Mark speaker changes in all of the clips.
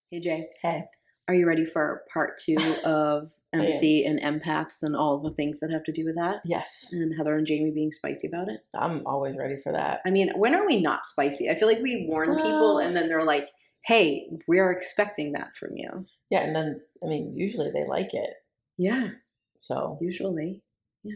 Speaker 1: Hey Jay,
Speaker 2: Hey.
Speaker 1: are you ready for part 2 of empathy and empaths and all the things that have to do with that?
Speaker 2: Yes.
Speaker 1: And Heather and Jamie being spicy about it?
Speaker 2: I'm always ready for that.
Speaker 1: I mean, when are we not spicy? I feel like we warn people and then they're like, hey, we're expecting that from you.
Speaker 2: Yeah, and then, usually they like it.
Speaker 1: Yeah,
Speaker 2: So,
Speaker 1: usually. Yeah.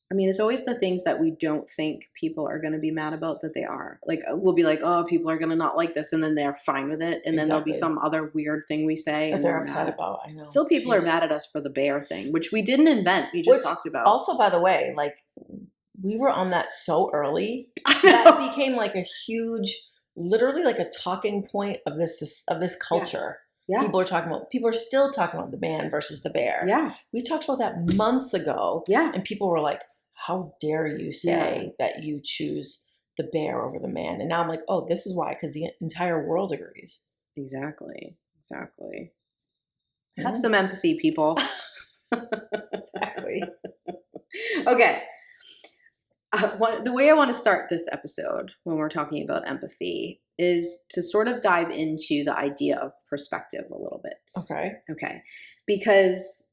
Speaker 1: I mean, it's always the things that we don't think people are going to be mad about that they are. Like, we'll be like, oh, people are going to not like this. And then they're fine with it. And then there'll be
Speaker 2: Exactly.
Speaker 1: some other weird thing we say.
Speaker 2: that
Speaker 1: And
Speaker 2: they're
Speaker 1: we're
Speaker 2: upset
Speaker 1: mad.
Speaker 2: about, I know.
Speaker 1: Still, people are
Speaker 2: Jeez.
Speaker 1: mad at us for the bear thing, which we didn't invent. We just
Speaker 2: Which,
Speaker 1: talked about.
Speaker 2: also, by the way, like, we were on that so early.
Speaker 1: I
Speaker 2: That
Speaker 1: know.
Speaker 2: became like a huge, literally like a talking point of this culture.
Speaker 1: Yeah.
Speaker 2: People are still talking about the man versus the bear.
Speaker 1: Yeah.
Speaker 2: We talked about that months ago.
Speaker 1: Yeah.
Speaker 2: And people were like, how dare you say that you choose the bear over the man? And now I'm like, oh, this is why, because the entire world agrees.
Speaker 1: Exactly.
Speaker 2: Yeah.
Speaker 1: Have some empathy, people.
Speaker 2: Exactly.
Speaker 1: Okay. The way I want to start this episode when we're talking about empathy is to sort of dive into the idea of perspective a little bit. Okay. Because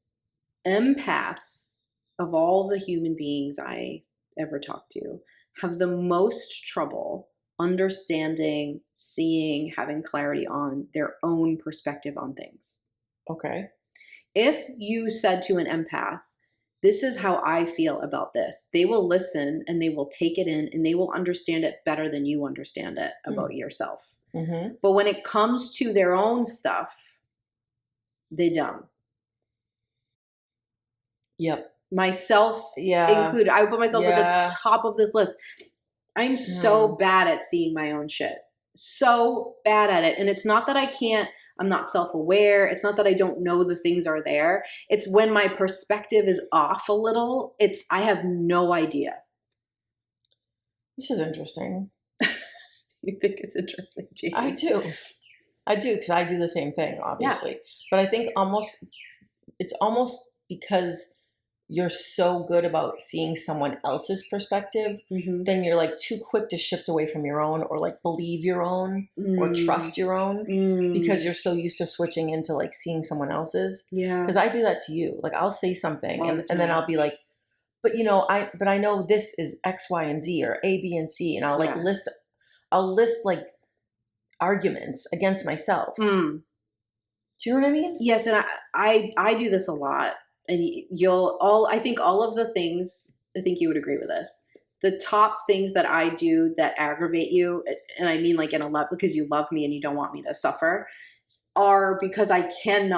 Speaker 1: empaths, of all the human beings I ever talked to, have the most trouble understanding, seeing, having clarity on their own perspective on things.
Speaker 2: Okay.
Speaker 1: If you said to an empath, this is how I feel about this, they will listen and they will take it in and they will understand it better than you understand it about yourself.
Speaker 2: Mm-hmm.
Speaker 1: But when it comes to their own stuff, they don't.
Speaker 2: Yep.
Speaker 1: Myself included. I would put myself at the top of this list. I'm so bad at seeing my own shit. So bad at it. And it's not that I'm not self-aware. It's not that I don't know the things are there. It's when my perspective is off a little, I have no idea.
Speaker 2: This is interesting.
Speaker 1: You think it's interesting, Jamie?
Speaker 2: I do, because I do the same thing, obviously. Yeah. But I think it's almost because you're so good about seeing someone else's perspective, then you're like too quick to shift away from your own, or like believe your own, or trust your own, because you're so used to switching into like seeing someone else's. Yeah. Because I do that to you. Like I'll say something and then I'll be like, but I know this is X, Y, and Z, or A, B, and C, and I'll like list like arguments against myself. Do you know what I mean?
Speaker 1: Yes, and I do this a lot. And I think all of the things, I think you would agree with this, the top things that I do that aggravate you, and I mean like in a love, because you love me and you don't want me to suffer, are because I can't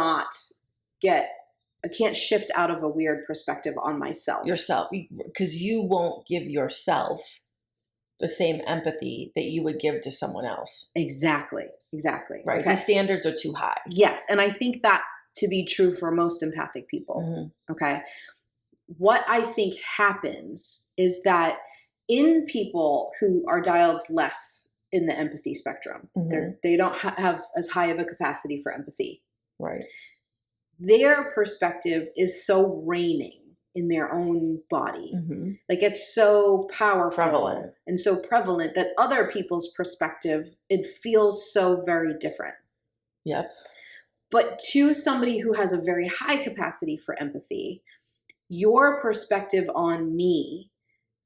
Speaker 1: shift out of a weird perspective on myself.
Speaker 2: Yourself, because you won't give yourself the same empathy that you would give to someone else.
Speaker 1: Exactly.
Speaker 2: Right. Okay. The standards are too high.
Speaker 1: Yes. And I think that to be true for most empathic people. Okay. What I think happens is that in people who are dialed less in the empathy spectrum, they don't have as high of a capacity for empathy.
Speaker 2: Right.
Speaker 1: Their perspective is so reigning in their own body. Like it's so powerful and so prevalent that other people's perspective, it feels so very different.
Speaker 2: Yep.
Speaker 1: But to somebody who has a very high capacity for empathy, your perspective on me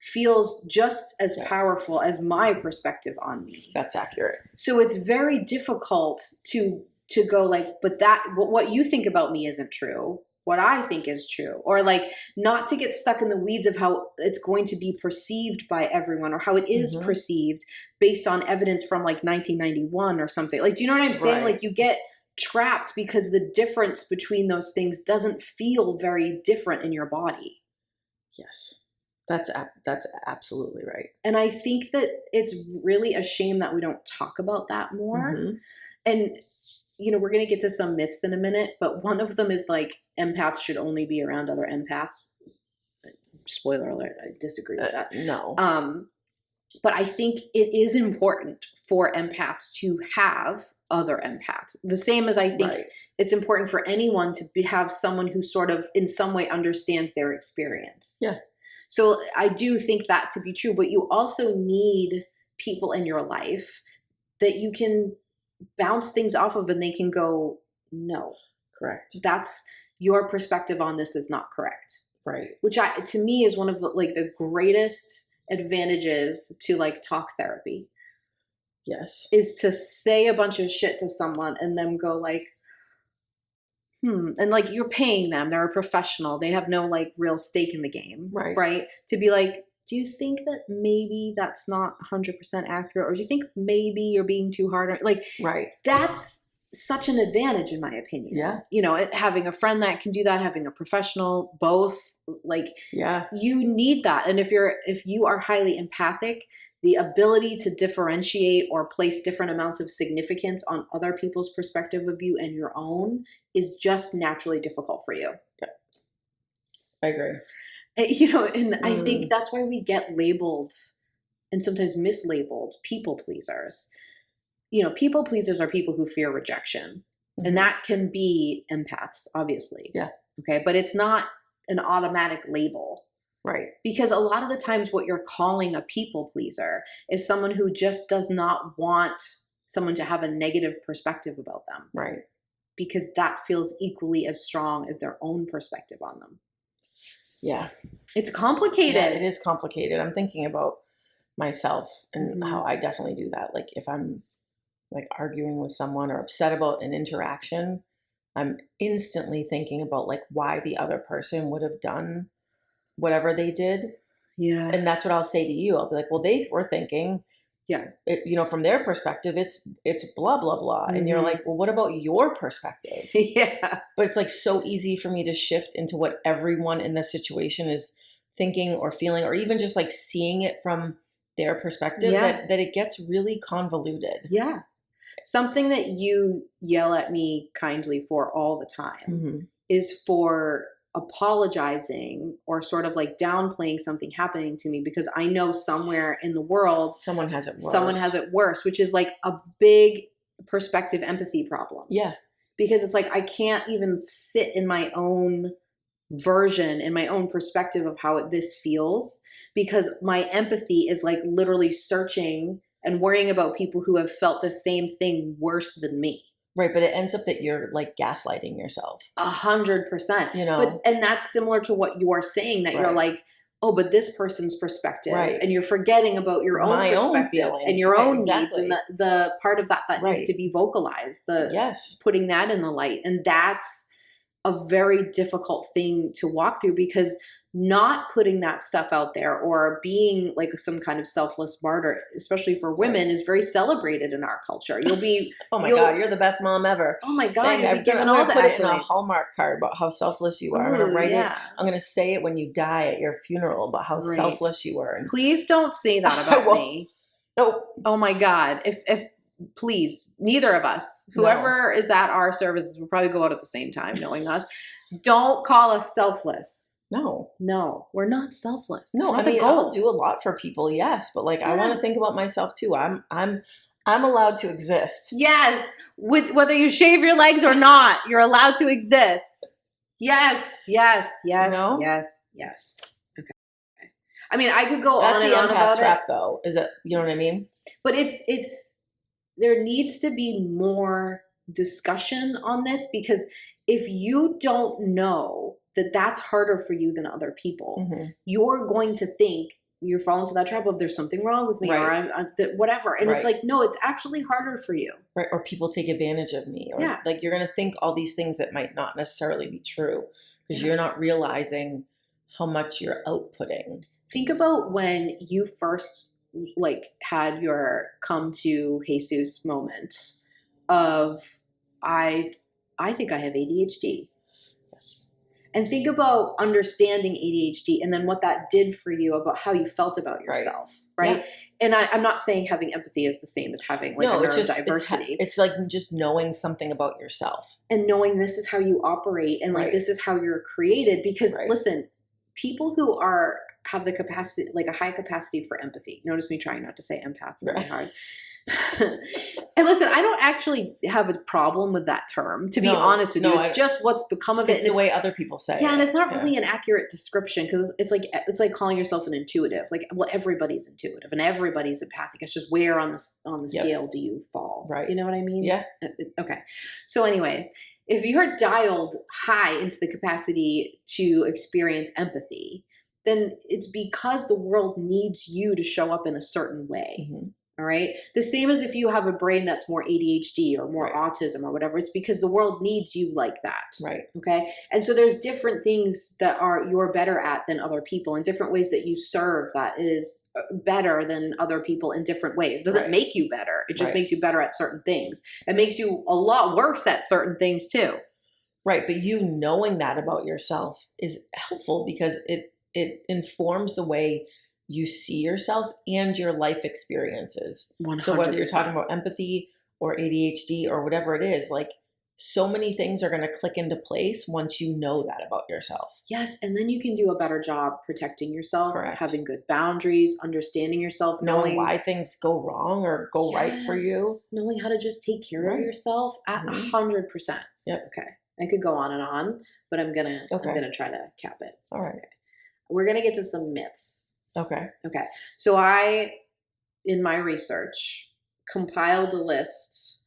Speaker 1: feels just as powerful as my perspective on me.
Speaker 2: That's accurate.
Speaker 1: So it's very difficult to go like, but what you think about me isn't true. What I think is true. Or like not to get stuck in the weeds of how it's going to be perceived by everyone, or how it is perceived based on evidence from like 1991 or something. Like, do you know what I'm saying? Like you get trapped because the difference between those things doesn't feel very different in your body.
Speaker 2: Yes, that's absolutely right.
Speaker 1: And I think that it's really a shame that we don't talk about that more. And we're going to get to some myths in a minute, but one of them is like empaths should only be around other empaths. Spoiler alert, I disagree with that.
Speaker 2: No.
Speaker 1: But I think it is important for empaths to have other empaths. The same as I think it's important for anyone to have someone who sort of in some way understands their experience.
Speaker 2: Yeah.
Speaker 1: So I do think that to be true, but you also need people in your life that you can bounce things off of and they can go, no.
Speaker 2: Correct.
Speaker 1: That's your perspective on this is not correct.
Speaker 2: Right.
Speaker 1: Which to me is one of the greatest advantages to talk therapy.
Speaker 2: Yes.
Speaker 1: Is to say a bunch of shit to someone and then go and you're paying them. They're a professional. They have no real stake in the game. Right. To be do you think that maybe that's not 100% accurate? Or do you think maybe you're being too hard?
Speaker 2: Right.
Speaker 1: That's such an advantage in my opinion.
Speaker 2: Yeah.
Speaker 1: Having a friend that can do that, having a professional, both
Speaker 2: yeah,
Speaker 1: you need that. And if you are highly empathic, the ability to differentiate or place different amounts of significance on other people's perspective of you and your own is just naturally difficult for you.
Speaker 2: Yeah. I agree.
Speaker 1: And I think that's why we get labeled and sometimes mislabeled people pleasers. People pleasers are people who fear rejection. Mm-hmm. And that can be empaths, obviously.
Speaker 2: Yeah.
Speaker 1: Okay. But it's not an automatic label.
Speaker 2: Right.
Speaker 1: Because a lot of the times what you're calling a people pleaser is someone who just does not want someone to have a negative perspective about them.
Speaker 2: Right.
Speaker 1: Because that feels equally as strong as their own perspective on them.
Speaker 2: Yeah.
Speaker 1: It's complicated.
Speaker 2: Yeah, it is complicated. I'm thinking about myself and how I definitely do that. If I'm arguing with someone or upset about an interaction, I'm instantly thinking about why the other person would have done whatever they did.
Speaker 1: Yeah.
Speaker 2: And that's what I'll say to you. I'll be well, they were thinking, from their perspective, it's blah, blah, blah. Mm-hmm. And you're well, what about your perspective?
Speaker 1: Yeah.
Speaker 2: But it's so easy for me to shift into what everyone in the situation is thinking or feeling, or even just seeing it from their perspective, that it gets really convoluted.
Speaker 1: Yeah. Something that you yell at me kindly for all the time is for apologizing or sort of downplaying something happening to me, because I know somewhere in the world
Speaker 2: someone has it
Speaker 1: worse, which is a big perspective empathy problem.
Speaker 2: Yeah.
Speaker 1: Because it's I can't even sit in my own version, in my own perspective of how this feels, because my empathy is literally searching and worrying about people who have felt the same thing worse than me.
Speaker 2: Right, but it ends up that you're gaslighting yourself.
Speaker 1: 100%. And that's similar to what you are saying, that you're oh, but this person's perspective, and you're forgetting about your own perspective and your own needs, and the part of that needs to be vocalized. Putting that in the light, and that's a very difficult thing to walk through, because not putting that stuff out there or being some kind of selfless martyr, especially for women, is very celebrated in our culture. You'll be,
Speaker 2: oh my God, you're the best mom ever.
Speaker 1: Oh my God, you'll be
Speaker 2: given all the accolades. I'm going to put it in a Hallmark card about how selfless you are. I'm going to write it. I'm going to say it when you die at your funeral about how selfless you were. And
Speaker 1: please don't say that about me.
Speaker 2: Nope.
Speaker 1: Oh my God. If please, neither of us, whoever is at our services, will probably go out at the same time, knowing us. Don't call us selfless. No, we're not selfless.
Speaker 2: No, I'll do a lot for people, yes, but I want to think about myself too. I'm allowed to exist.
Speaker 1: Yes, with whether you shave your legs or not, you're allowed to exist. Yes.
Speaker 2: No?
Speaker 1: Yes. Okay. I could go
Speaker 2: That's
Speaker 1: on and on about
Speaker 2: trap, though. Is it? You know what I mean?
Speaker 1: But it's there needs to be more discussion on this, because if you don't know that that's harder for you than other people, you're going to think you're falling into that trap of there's something wrong with me, or I'm whatever. And it's no, it's actually harder for you.
Speaker 2: Right. Or people take advantage of me. Or you're going to think all these things that might not necessarily be true, because you're not realizing how much you're outputting.
Speaker 1: Think about when you first had your come to Jesus moment of, I think I have ADHD.
Speaker 2: Yes.
Speaker 1: And think about understanding ADHD and then what that did for you about how you felt about yourself, right? Yeah. And I'm not saying having empathy is the same as having a neurodiversity.
Speaker 2: It's just knowing something about yourself.
Speaker 1: And knowing this is how you operate, and this is how you're created. Because listen, people who have the capacity, a high capacity for empathy, notice me trying not to say empath very hard. And listen, I don't actually have a problem with that term, to be honest with you. It's just what's become of it.
Speaker 2: It's the way other people say it.
Speaker 1: Yeah, and it's not really an accurate description, because it's like calling yourself an intuitive. Like, well, everybody's intuitive and everybody's empathic. It's just where on the scale do you fall?
Speaker 2: Right.
Speaker 1: You know what I mean?
Speaker 2: Yeah.
Speaker 1: Okay. So anyways, if you're dialed high into the capacity to experience empathy, then it's because the world needs you to show up in a certain way. Mm-hmm. All right. The same as if you have a brain that's more ADHD or more autism or whatever, it's because the world needs you like that.
Speaker 2: Right.
Speaker 1: Okay. And so there's different things that you're better at than other people, and different ways that you serve that is better than other people in different ways. It doesn't make you better. It just makes you better at certain things. It makes you a lot worse at certain things too.
Speaker 2: Right. But you knowing that about yourself is helpful, because it informs the way you see yourself and your life experiences. 100%. So whether you're talking about empathy or ADHD or whatever it is, like, so many things are going to click into place once you know that about yourself.
Speaker 1: Yes. And then you can do a better job protecting yourself, having good boundaries, understanding yourself,
Speaker 2: knowing why things go wrong or go right for you.
Speaker 1: Knowing how to just take care of yourself at 100%.
Speaker 2: Yep.
Speaker 1: Okay. I could go on and on, but I'm going to try to cap it.
Speaker 2: All right.
Speaker 1: Okay. We're going to get to some myths.
Speaker 2: Okay.
Speaker 1: Okay. So in my research, compiled a list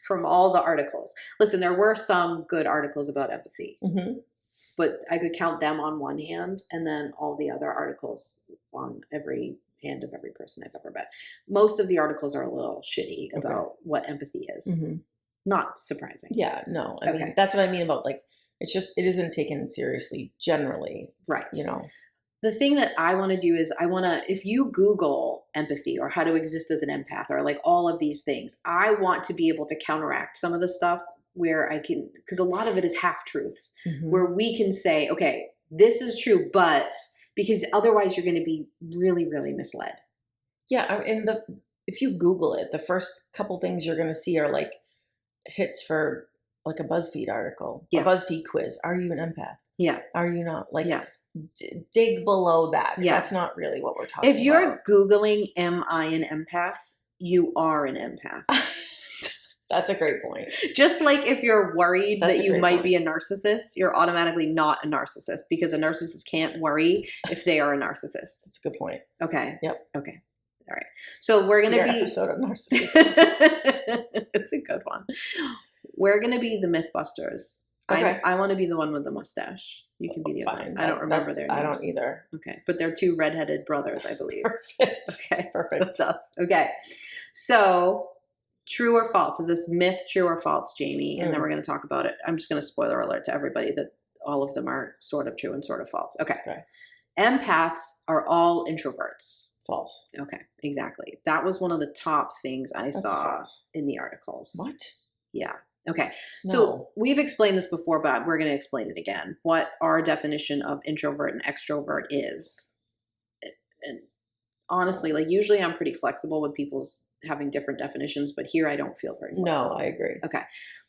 Speaker 1: from all the articles. Listen, there were some good articles about empathy, but I could count them on one hand, and then all the other articles on every hand of every person I've ever met. Most of the articles are a little shitty about what empathy is. Mm-hmm. Not surprising.
Speaker 2: Yeah, no. I mean, that's what I mean about, like, it isn't taken seriously generally.
Speaker 1: Right.
Speaker 2: You know?
Speaker 1: The thing that I want to do is if you Google empathy or how to exist as an empath or like all of these things, I want to be able to counteract some of the stuff where I can, because a lot of it is half truths, where we can say, okay, this is true, but because otherwise you're going to be really, really misled.
Speaker 2: Yeah. And if you Google it, the first couple things you're going to see are like hits for like a BuzzFeed article, a BuzzFeed quiz. Are you an empath?
Speaker 1: Yeah.
Speaker 2: Are you not? Like, dig below that. That's not really what we're talking about.
Speaker 1: If you're Googling, am I an empath? You are an empath.
Speaker 2: That's a great point.
Speaker 1: Just like if you're worried that you might be a narcissist, you're automatically not a narcissist, because a narcissist can't worry if they are a narcissist.
Speaker 2: That's a good point.
Speaker 1: Okay.
Speaker 2: Yep.
Speaker 1: Okay. All right. So we're going to be...
Speaker 2: episode of narcissism.
Speaker 1: It's a good one. We're going to be the Mythbusters. Okay. I want to be the one with the mustache. You can be the other one. I don't remember their names.
Speaker 2: I don't either.
Speaker 1: Okay. But they're two redheaded brothers, I believe.
Speaker 2: Perfect.
Speaker 1: Okay.
Speaker 2: Perfect.
Speaker 1: That's us. Okay. So, true or false? Is this myth true or false, Jamie? And then we're going to talk about it. I'm just going to spoiler alert to everybody that all of them are sort of true and sort of false. Okay. Empaths are all introverts.
Speaker 2: False.
Speaker 1: Okay. Exactly. That was one of the top things I saw in the articles.
Speaker 2: What?
Speaker 1: Yeah. Okay.
Speaker 2: No.
Speaker 1: So we've explained this before, but we're going to explain it again. What our definition of introvert and extrovert is. And honestly, like, usually I'm pretty flexible with people's having different definitions, but here I don't feel very flexible.
Speaker 2: No, I agree.
Speaker 1: Okay.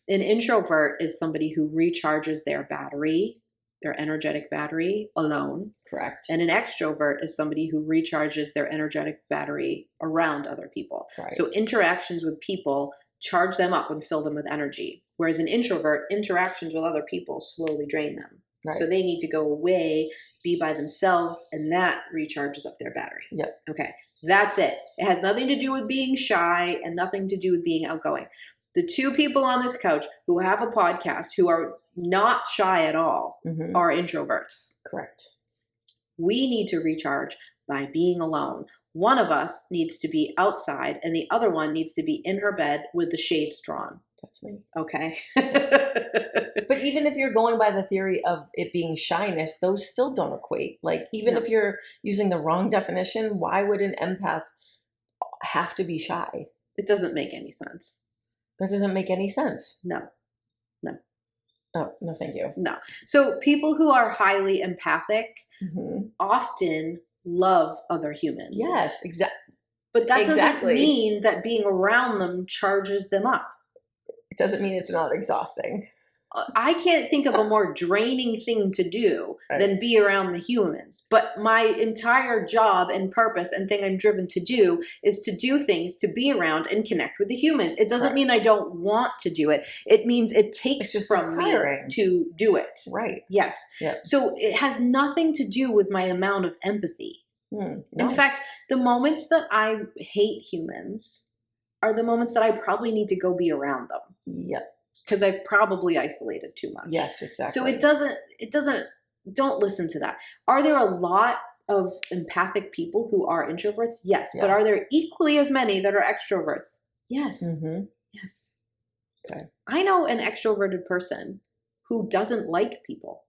Speaker 1: An introvert is somebody who recharges their battery, their energetic battery, alone.
Speaker 2: Correct.
Speaker 1: And an extrovert is somebody who recharges their energetic battery around other people.
Speaker 2: Right.
Speaker 1: So interactions with people charge them up and fill them with energy. Whereas an introvert, interactions with other people slowly drain them. Right. So they need to go away, be by themselves, and that recharges up their battery.
Speaker 2: Yep.
Speaker 1: Okay. That's it. It has nothing to do with being shy and nothing to do with being outgoing. The two people on this couch who have a podcast who are not shy at all are introverts.
Speaker 2: Correct.
Speaker 1: We need to recharge by being alone. One of us needs to be outside and the other one needs to be in her bed with the shades drawn.
Speaker 2: That's me.
Speaker 1: Okay.
Speaker 2: But even if you're going by the theory of it being shyness, those still don't equate. Like, even if you're using the wrong definition, why would an empath have to be shy?
Speaker 1: It doesn't make any sense.
Speaker 2: That doesn't make any sense.
Speaker 1: No.
Speaker 2: Oh, no, thank you.
Speaker 1: No. So people who are highly empathic often love other humans.
Speaker 2: Yes, exactly.
Speaker 1: But that doesn't mean that being around them charges them up.
Speaker 2: It doesn't mean it's not exhausting.
Speaker 1: I can't think of a more draining thing to do than be around the humans. But my entire job and purpose and thing I'm driven to do is to do things, to be around and connect with the humans. It doesn't mean I don't want to do it. It means it takes from me to do it.
Speaker 2: Right.
Speaker 1: Yes.
Speaker 2: Yep.
Speaker 1: So it has nothing to do with my amount of empathy.
Speaker 2: No.
Speaker 1: In fact, the moments that I hate humans are the moments that I probably need to go be around them.
Speaker 2: Yep.
Speaker 1: Because I've probably isolated too much.
Speaker 2: Yes, exactly.
Speaker 1: So don't listen to that. Are there a lot of empathic people who are introverts? Yes. Yeah. But are there equally as many that are extroverts? Yes.
Speaker 2: Mm-hmm.
Speaker 1: Yes.
Speaker 2: Okay.
Speaker 1: I know an extroverted person who doesn't like people.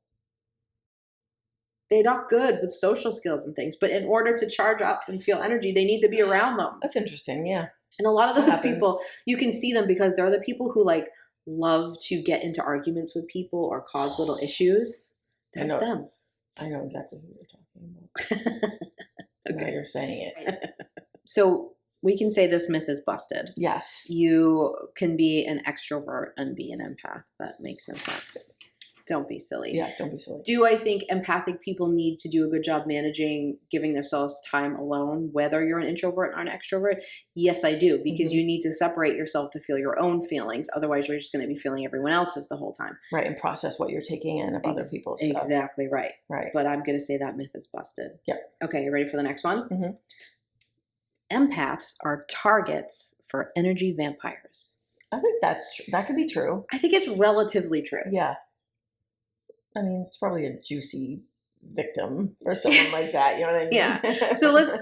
Speaker 1: They're not good with social skills and things, but in order to charge up and feel energy, they need to be around them.
Speaker 2: That's interesting, yeah.
Speaker 1: And a lot of those people, you can see them because they're the people who like love to get into arguments with people or cause little issues. That's them.
Speaker 2: I know exactly who you're talking about. Okay. Now you're saying it.
Speaker 1: So we can say this myth is busted.
Speaker 2: Yes.
Speaker 1: You can be an extrovert and be an empath. That makes no sense. Don't be silly.
Speaker 2: Yeah, don't be silly.
Speaker 1: Do I think empathic people need to do a good job managing giving themselves time alone, whether you're an introvert or an extrovert? Yes, I do, because you need to separate yourself to feel your own feelings. Otherwise, you're just going to be feeling everyone else's the whole time.
Speaker 2: Right, and process what you're taking in of other people's stuff.
Speaker 1: Exactly right.
Speaker 2: Right.
Speaker 1: But I'm going to say that myth is busted.
Speaker 2: Yep.
Speaker 1: Okay, you ready for the next one?
Speaker 2: Mm-hmm.
Speaker 1: Empaths are targets for energy vampires.
Speaker 2: I think that could be true.
Speaker 1: I think it's relatively true.
Speaker 2: Yeah. I mean, it's probably a juicy victim or someone like that. You know what I mean?
Speaker 1: Yeah. So let's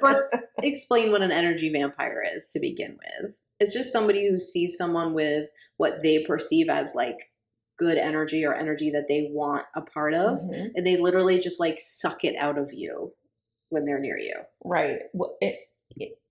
Speaker 1: explain what an energy vampire is to begin with. It's just somebody who sees someone with what they perceive as like good energy or energy that they want a part of, and they literally just like suck it out of you when they're near you.
Speaker 2: Right. Well, it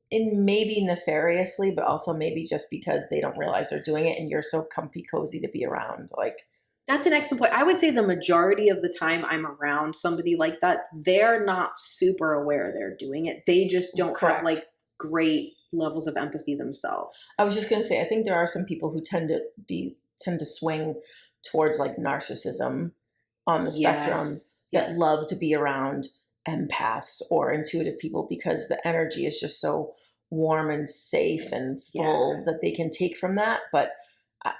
Speaker 2: maybe nefariously, but also maybe just because they don't realize they're doing it, and you're so comfy cozy to be around, like.
Speaker 1: That's an excellent point. I would say the majority of the time I'm around somebody like that, they're not super aware they're doing it. They just don't have like great levels of empathy themselves.
Speaker 2: I was just going to say, I think there are some people who tend to swing towards like narcissism on the spectrum that love to be around empaths or intuitive people because the energy is just so warm and safe and full that they can take from that. But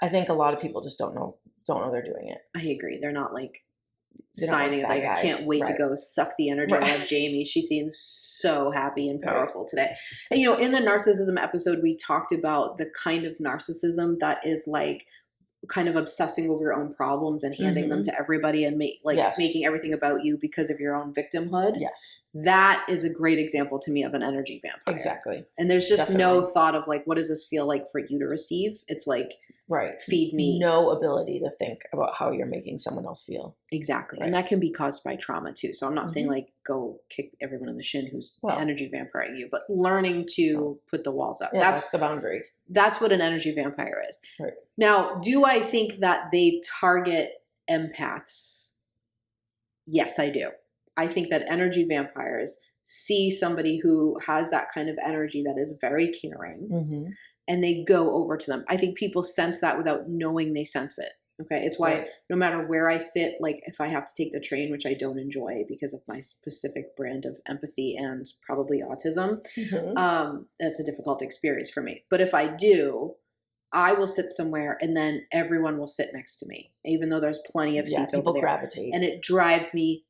Speaker 2: I think a lot of people just don't know they're doing it.
Speaker 1: I agree. They're not like signing it. Like, I can't wait to go suck the energy out of Jamie. She seems so happy and powerful today. And, you know, in the narcissism episode, we talked about the kind of narcissism that is like kind of obsessing over your own problems and handing them to everybody and making everything about you because of your own victimhood.
Speaker 2: Yes.
Speaker 1: That is a great example to me of an energy vampire.
Speaker 2: Exactly.
Speaker 1: And there's just no thought of like, what does this feel like for you to receive? It's like, feed me.
Speaker 2: No ability to think about how you're making someone else feel.
Speaker 1: Exactly. And that can be caused by trauma too. So I'm not saying like go kick everyone in the shin who's energy vampiring you, but learning to put the walls up.
Speaker 2: Yeah, that's the boundary.
Speaker 1: That's what an energy vampire is.
Speaker 2: Right.
Speaker 1: Now, do I think that they target empaths? Yes, I do. I think that energy vampires see somebody who has that kind of energy that is very caring and they go over to them. I think people sense that without knowing they sense it. Okay. It's why no matter where I sit, like if I have to take the train, which I don't enjoy because of my specific brand of empathy and probably autism, that's a difficult experience for me. But if I do, I will sit somewhere and then everyone will sit next to me, even though there's plenty of seats over there.
Speaker 2: Gravitate.
Speaker 1: And it drives me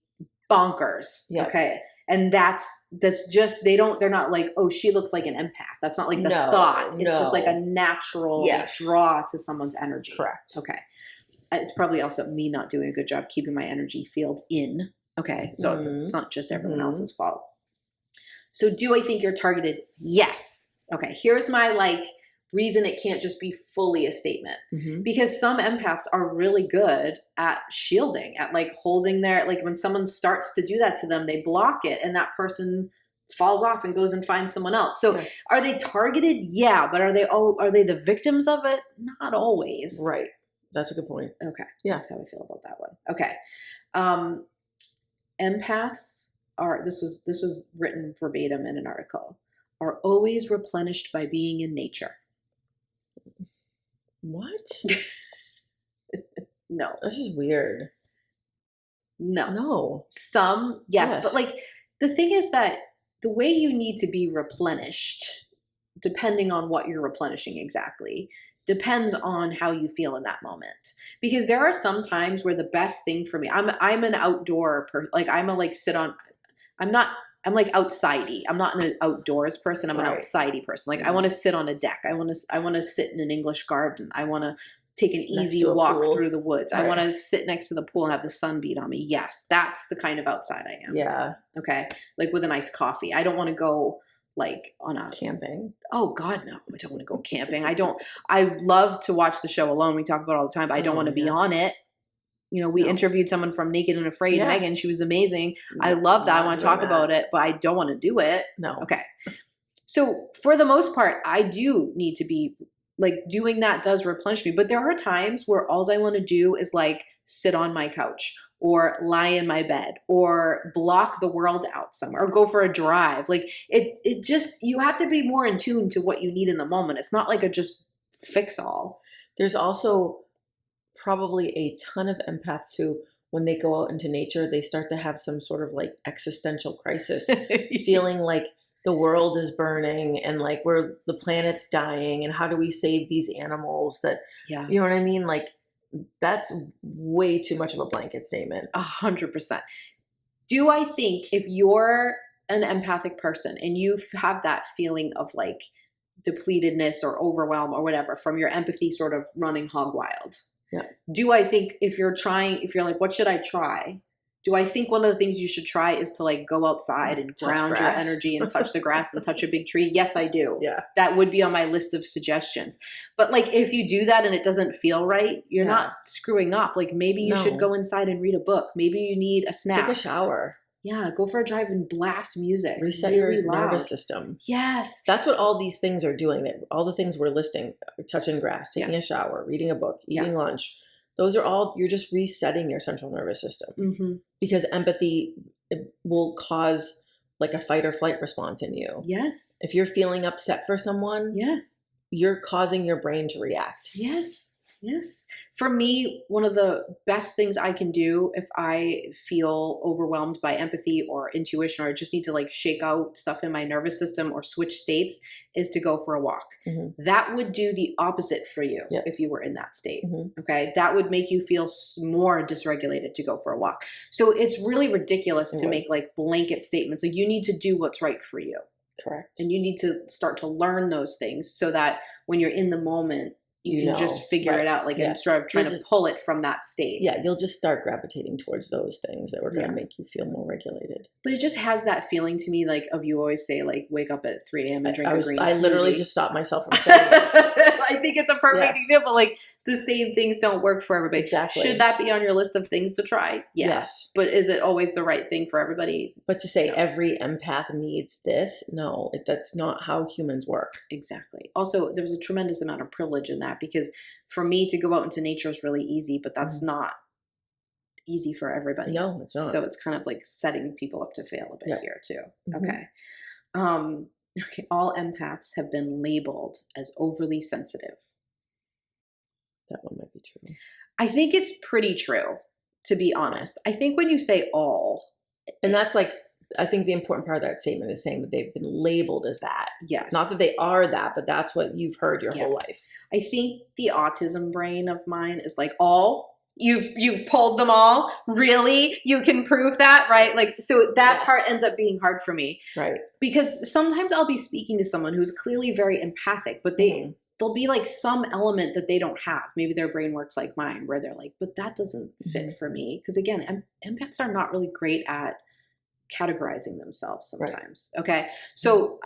Speaker 1: bonkers.
Speaker 2: Yeah.
Speaker 1: Okay. And that's just, they're not like, oh, she looks like an empath. That's not like the thought. It's just like a natural draw to someone's energy.
Speaker 2: Correct.
Speaker 1: Okay. It's probably also me not doing a good job keeping my energy field in. Okay. So it's not just everyone else's fault. So do I think you're targeted? Yes. Okay. Here's my like reason it can't just be fully a statement, because some empaths are really good at shielding, at like holding their, like when someone starts to do that to them, they block it and that person falls off and goes and finds someone else. So are they targeted? Yeah. But are they the victims of it? Not always.
Speaker 2: Right. That's a good point.
Speaker 1: Okay.
Speaker 2: Yeah.
Speaker 1: That's how I feel about that one. Okay. Empaths are, this was written verbatim in an article, are always replenished by being in nature.
Speaker 2: What?
Speaker 1: No.
Speaker 2: This is weird.
Speaker 1: No.
Speaker 2: No.
Speaker 1: Some, yes. But like the thing is that the way you need to be replenished, depending on what you're replenishing exactly, depends on how you feel in that moment. Because there are some times where the best thing for me, I'm an outdoor person. Like I'm a like sit on, I'm like outsidey. I'm not an outdoors person. I'm an outsidey person. Like I want to sit on a deck. I want to sit in an English garden. I want to take an easy walk through the woods. I want to sit next to the pool and have the sun beat on me. Yes, that's the kind of outside I am.
Speaker 2: Yeah.
Speaker 1: Okay. Like with a nice coffee. I don't want to go like on a
Speaker 2: camping.
Speaker 1: Oh God, no. I don't want to go camping. I love to watch the show Alone. We talk about it all the time, but I don't want to be on it. You know, we interviewed someone from Naked and Afraid, Megan. She was amazing. I love that. I want to talk about it, but I don't want to do it.
Speaker 2: No.
Speaker 1: Okay. So for the most part, I do need to be like doing that does replenish me. But there are times where all I want to do is like sit on my couch or lie in my bed or block the world out somewhere or go for a drive. Like it just, you have to be more in tune to what you need in the moment. It's not like a just fix all.
Speaker 2: There's also probably a ton of empaths who, when they go out into nature, they start to have some sort of like existential crisis, feeling like the world is burning and like the planet's dying and how do we save these animals that, you know what I mean? Like that's way too much of a blanket statement.
Speaker 1: 100%. Do I think if you're an empathic person and you have that feeling of like depletedness or overwhelm or whatever from your empathy sort of running hog wild, do I think if you're like, what should I try? Do I think one of the things you should try is to like go outside and ground your energy and touch the grass and touch a big tree? Yes, I do.
Speaker 2: Yeah.
Speaker 1: That would be on my list of suggestions. But like if you do that and it doesn't feel right, you're not screwing up. Like maybe you should go inside and read a book. Maybe you need a snack.
Speaker 2: Take a shower.
Speaker 1: Yeah, go for a drive and blast music.
Speaker 2: Reset
Speaker 1: really
Speaker 2: your
Speaker 1: loud.
Speaker 2: nervous system.
Speaker 1: Yes.
Speaker 2: That's what all these things are doing. All the things we're listing, touching grass, taking a shower, reading a book, eating lunch. Those are all, you're just resetting your central nervous system because empathy will cause like a fight or flight response in you.
Speaker 1: Yes.
Speaker 2: If you're feeling upset for someone, you're causing your brain to react.
Speaker 1: Yes. Yes. For me, one of the best things I can do if I feel overwhelmed by empathy or intuition, or I just need to like shake out stuff in my nervous system or switch states, is to go for a walk. That would do the opposite for you if you were in that state. Okay. That would make you feel more dysregulated to go for a walk. So it's really ridiculous to make like blanket statements. Like you need to do what's right for you.
Speaker 2: Correct.
Speaker 1: And you need to start to learn those things so that when you're in the moment, you can just figure it out, like instead of trying to pull it from that state.
Speaker 2: Yeah, you'll just start gravitating towards those things that are going to make you feel more regulated.
Speaker 1: But it just has that feeling to me, like of you always say, like wake up at 3 a.m. and drink a green smoothie.
Speaker 2: I literally just stopped myself from saying it.
Speaker 1: I think it's a perfect example. Like the same things don't work for everybody.
Speaker 2: Exactly.
Speaker 1: Should that be on your list of things to try? Yes. But is it always the right thing for everybody?
Speaker 2: But to say every empath needs this, no, that's not how humans work.
Speaker 1: Exactly. Also, there's a tremendous amount of privilege in that because for me to go out into nature is really easy, but that's not easy for everybody.
Speaker 2: No, it's not.
Speaker 1: So it's kind of like setting people up to fail a bit here too. Okay. Okay. All empaths have been labeled as overly sensitive.
Speaker 2: That one might be true.
Speaker 1: I think it's pretty true, to be honest. I think when you say all.
Speaker 2: And that's like, I think the important part of that statement is saying that they've been labeled as that.
Speaker 1: Yes.
Speaker 2: Not that they are that, but that's what you've heard your whole life.
Speaker 1: I think the autism brain of mine is like all. You've pulled them all. Really? You can prove that, right? Like, so that part ends up being hard for me.
Speaker 2: Right.
Speaker 1: Because sometimes I'll be speaking to someone who's clearly very empathic, but there'll be like some element that they don't have. Maybe their brain works like mine, where they're like, but that doesn't fit for me. Because again, empaths are not really great at categorizing themselves sometimes. Right. Okay. So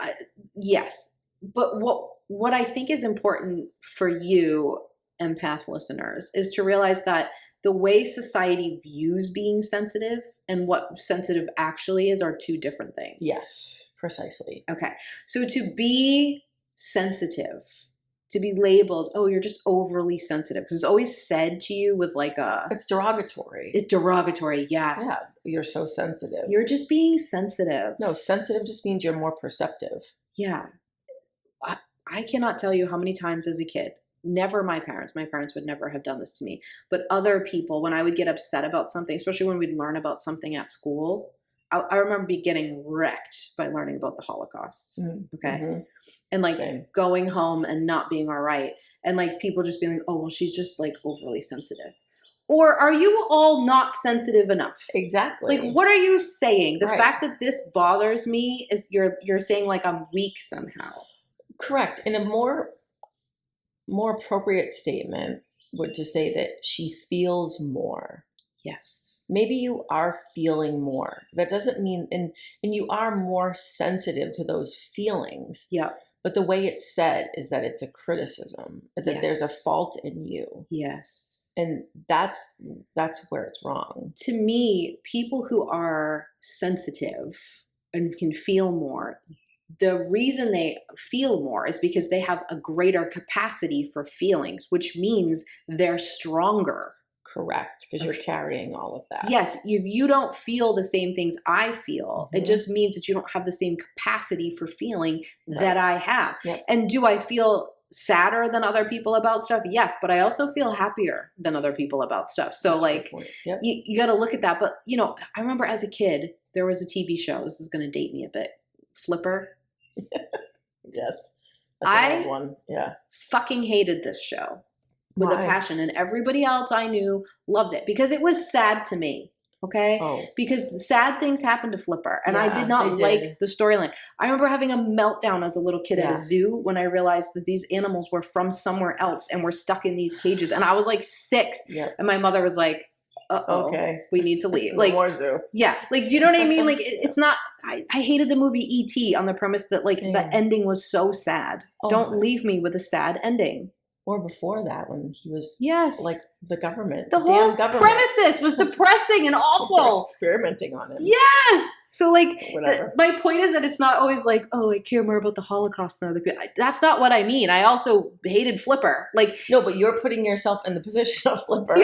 Speaker 1: yes, but what I think is important for you empath listeners is to realize that the way society views being sensitive and what sensitive actually is are two different things.
Speaker 2: Yes, precisely.
Speaker 1: Okay. So to be sensitive, to be labeled, oh, you're just overly sensitive, because it's always said to you with like
Speaker 2: it's derogatory.
Speaker 1: It's derogatory, yes.
Speaker 2: Yeah, you're so sensitive.
Speaker 1: You're just being sensitive.
Speaker 2: No, sensitive just means you're more perceptive.
Speaker 1: Yeah. I cannot tell you how many times as a kid never my parents would never have done this to me, but other people, when I would get upset about something, especially when we'd learn about something at school, I remember getting wrecked by learning about the Holocaust. Okay.
Speaker 2: Mm-hmm.
Speaker 1: And like
Speaker 2: Same.
Speaker 1: going home and not being all right. And like people just being like, oh, well, she's just like overly sensitive. Or are you all not sensitive enough?
Speaker 2: Exactly.
Speaker 1: Like, what are you saying? The
Speaker 2: Right.
Speaker 1: fact that this bothers me is you're saying like I'm weak somehow.
Speaker 2: Correct. And a more appropriate statement would to say that she feels more.
Speaker 1: Yes.
Speaker 2: Maybe you are feeling more. That doesn't mean, and you are more sensitive to those feelings.
Speaker 1: Yeah.
Speaker 2: But the way it's said is that it's a criticism, that there's a fault in you.
Speaker 1: Yes.
Speaker 2: And that's where it's wrong.
Speaker 1: To me, people who are sensitive and can feel more, the reason they feel more is because they have a greater capacity for feelings, which means they're stronger.
Speaker 2: Correct, because you're carrying all of that.
Speaker 1: Yes, if you don't feel the same things I feel, it just means that you don't have the same capacity for feeling that I have.
Speaker 2: Yep.
Speaker 1: And do I feel sadder than other people about stuff? Yes, but I also feel happier than other people about stuff. So
Speaker 2: That's
Speaker 1: like,
Speaker 2: yep.
Speaker 1: you got to look at that. But you know, I remember as a kid, there was a TV show. This is going to date me a bit. Flipper.
Speaker 2: Yes. That's an old one. Yeah.
Speaker 1: Fucking hated this show with
Speaker 2: Why?
Speaker 1: a passion, and everybody else I knew loved it because it was sad to me. Okay.
Speaker 2: Oh.
Speaker 1: Because sad things happened to Flipper, and I
Speaker 2: Yeah,
Speaker 1: did not
Speaker 2: they
Speaker 1: like
Speaker 2: did.
Speaker 1: the storyline. I remember having a meltdown as a little kid at a zoo when I realized that these animals were from somewhere else and were stuck in these cages. And I was like 6.
Speaker 2: Yep.
Speaker 1: And my mother was like, uh-oh,
Speaker 2: okay,
Speaker 1: we need to leave.
Speaker 2: No
Speaker 1: like
Speaker 2: more zoo.
Speaker 1: Yeah. Like, do you know what I mean? Like, it's not, I hated the movie E.T. on the premise that like
Speaker 2: Same.
Speaker 1: the ending was so sad.
Speaker 2: Oh,
Speaker 1: Don't leave me with a sad ending.
Speaker 2: Or before that, when he was
Speaker 1: like
Speaker 2: the government.
Speaker 1: The whole premises was depressing and awful.
Speaker 2: Experimenting on it.
Speaker 1: Yes. So like,
Speaker 2: Whatever.
Speaker 1: My point is that it's not always like, oh, I care more about the Holocaust than other people. That's not what I mean. I also hated Flipper. Like,
Speaker 2: no, but you're putting yourself in the position of Flipper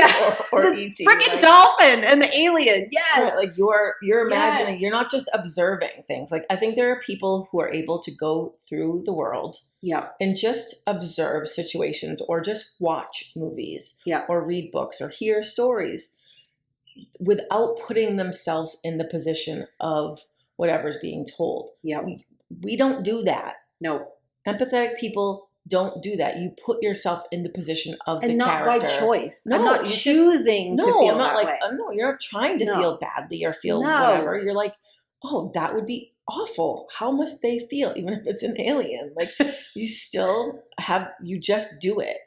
Speaker 2: or
Speaker 1: the
Speaker 2: E.T.
Speaker 1: freaking dolphin and the alien. Yes.
Speaker 2: Right, like you're imagining. You're not just observing things. Like I think there are people who are able to go through the world.
Speaker 1: Yeah.
Speaker 2: And just observe situations or just watch movies.
Speaker 1: Yeah.
Speaker 2: Or read books or hear stories without putting themselves in the position of whatever's being told.
Speaker 1: Yeah.
Speaker 2: We don't do that.
Speaker 1: No.
Speaker 2: Empathetic people don't do that. You put yourself in the position of the
Speaker 1: character. And not by choice.
Speaker 2: No,
Speaker 1: I'm not choosing to feel that way.
Speaker 2: No, you're not trying to feel badly or feel whatever. You're like, oh, that would be awful. How must they feel? Even if it's an alien. Like you just do it.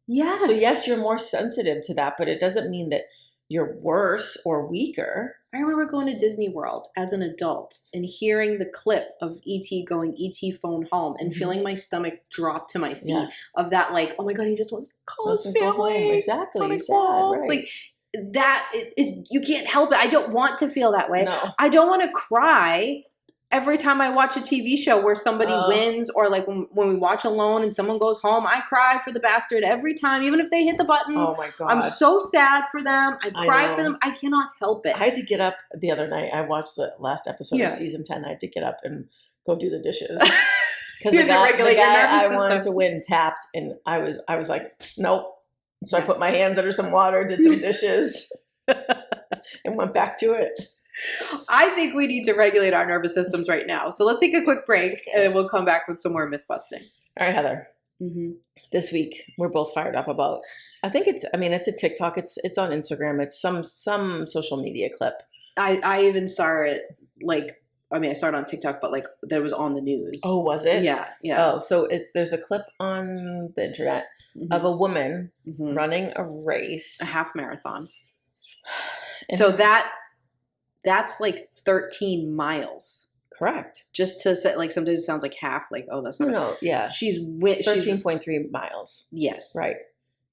Speaker 1: Yes.
Speaker 2: So yes, you're more sensitive to that, but it doesn't mean that you're worse or weaker.
Speaker 1: I remember going to Disney World as an adult and hearing the clip of E.T. going, E.T. phone home, and feeling my stomach drop to my feet of that, like, oh my God, he just wants to call his family.
Speaker 2: Exactly.
Speaker 1: Sad, right. Like that is, you can't help it. I don't want to feel that way.
Speaker 2: No.
Speaker 1: I don't want to cry every time I watch a TV show where somebody wins, or like when we watch Alone and someone goes home, I cry for the bastard every time, even if they hit the button.
Speaker 2: Oh my God.
Speaker 1: I'm so sad for them. I cry for them. I cannot help it.
Speaker 2: I had to get up the other night. I watched the last episode of season 10. I had to get up and go do the dishes. Because the guy I wanted to win tapped, and I was like, nope. So I put my hands under some water, did some dishes, and went back to it.
Speaker 1: I think we need to regulate our nervous systems right now. So let's take a quick break and we'll come back with some more myth busting.
Speaker 2: All right, Heather. This week we're both fired up about. It's a TikTok. It's on Instagram. It's some social media clip.
Speaker 1: I even saw it I saw it on TikTok, but like that was on the news.
Speaker 2: Oh, was it?
Speaker 1: Yeah.
Speaker 2: Oh, so there's a clip on the internet of a woman running a race,
Speaker 1: a half marathon. So that's like 13 miles.
Speaker 2: Correct.
Speaker 1: Just to say, like, sometimes it sounds like half, like, oh, that's not.
Speaker 2: No, yeah.
Speaker 1: She's
Speaker 2: 13.3 miles.
Speaker 1: Yes.
Speaker 2: Right.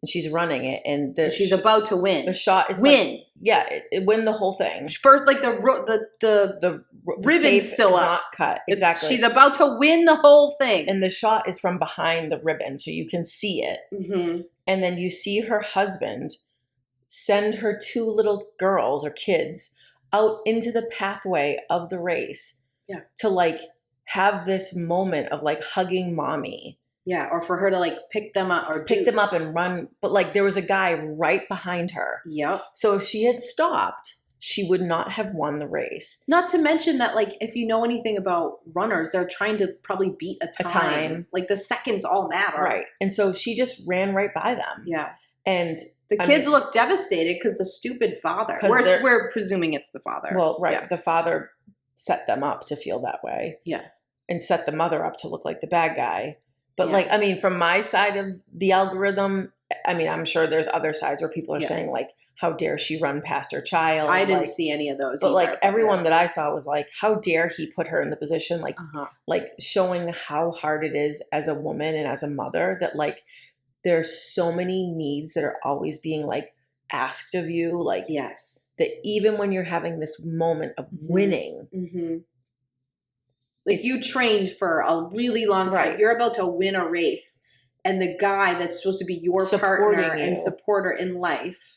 Speaker 2: And she's running it, and
Speaker 1: she's about to win.
Speaker 2: The shot is
Speaker 1: win.
Speaker 2: It win the whole thing.
Speaker 1: First, like the ribbon's still up.
Speaker 2: Not cut. Exactly.
Speaker 1: She's about to win the whole thing.
Speaker 2: And the shot is from behind the ribbon, so you can see it. And then you see her husband send her 2 little girls or kids out into the pathway of the race to like have this moment of like hugging mommy
Speaker 1: Yeah, or for her to like pick them up or
Speaker 2: pick them up and run. But like there was a guy right behind her.
Speaker 1: Yep.
Speaker 2: So if she had stopped, she would not have won the race.
Speaker 1: Not to mention that, like, if you know anything about runners, they're trying to probably beat a time. Like the seconds all matter.
Speaker 2: Right. And so she just ran right by them.
Speaker 1: Yeah.
Speaker 2: And
Speaker 1: the kids look devastated because the stupid father. We're presuming it's the father.
Speaker 2: Well, right. Yeah. The father set them up to feel that way.
Speaker 1: Yeah.
Speaker 2: And set the mother up to look like the bad guy. But like, I mean, from my side of the algorithm, I mean, I'm sure there's other sides where people are saying like, how dare she run past her child?
Speaker 1: I didn't see any of those.
Speaker 2: But either. Like everyone that I saw was like, how dare he put her in the position, like, like showing how hard it is as a woman and as a mother that like there's so many needs that are always being like asked of you. Like,
Speaker 1: yes,
Speaker 2: that even when you're having this moment of winning,
Speaker 1: like you trained for a really long time. Right. You're about to win a race, and the guy that's supposed to be your partner and supporter in life,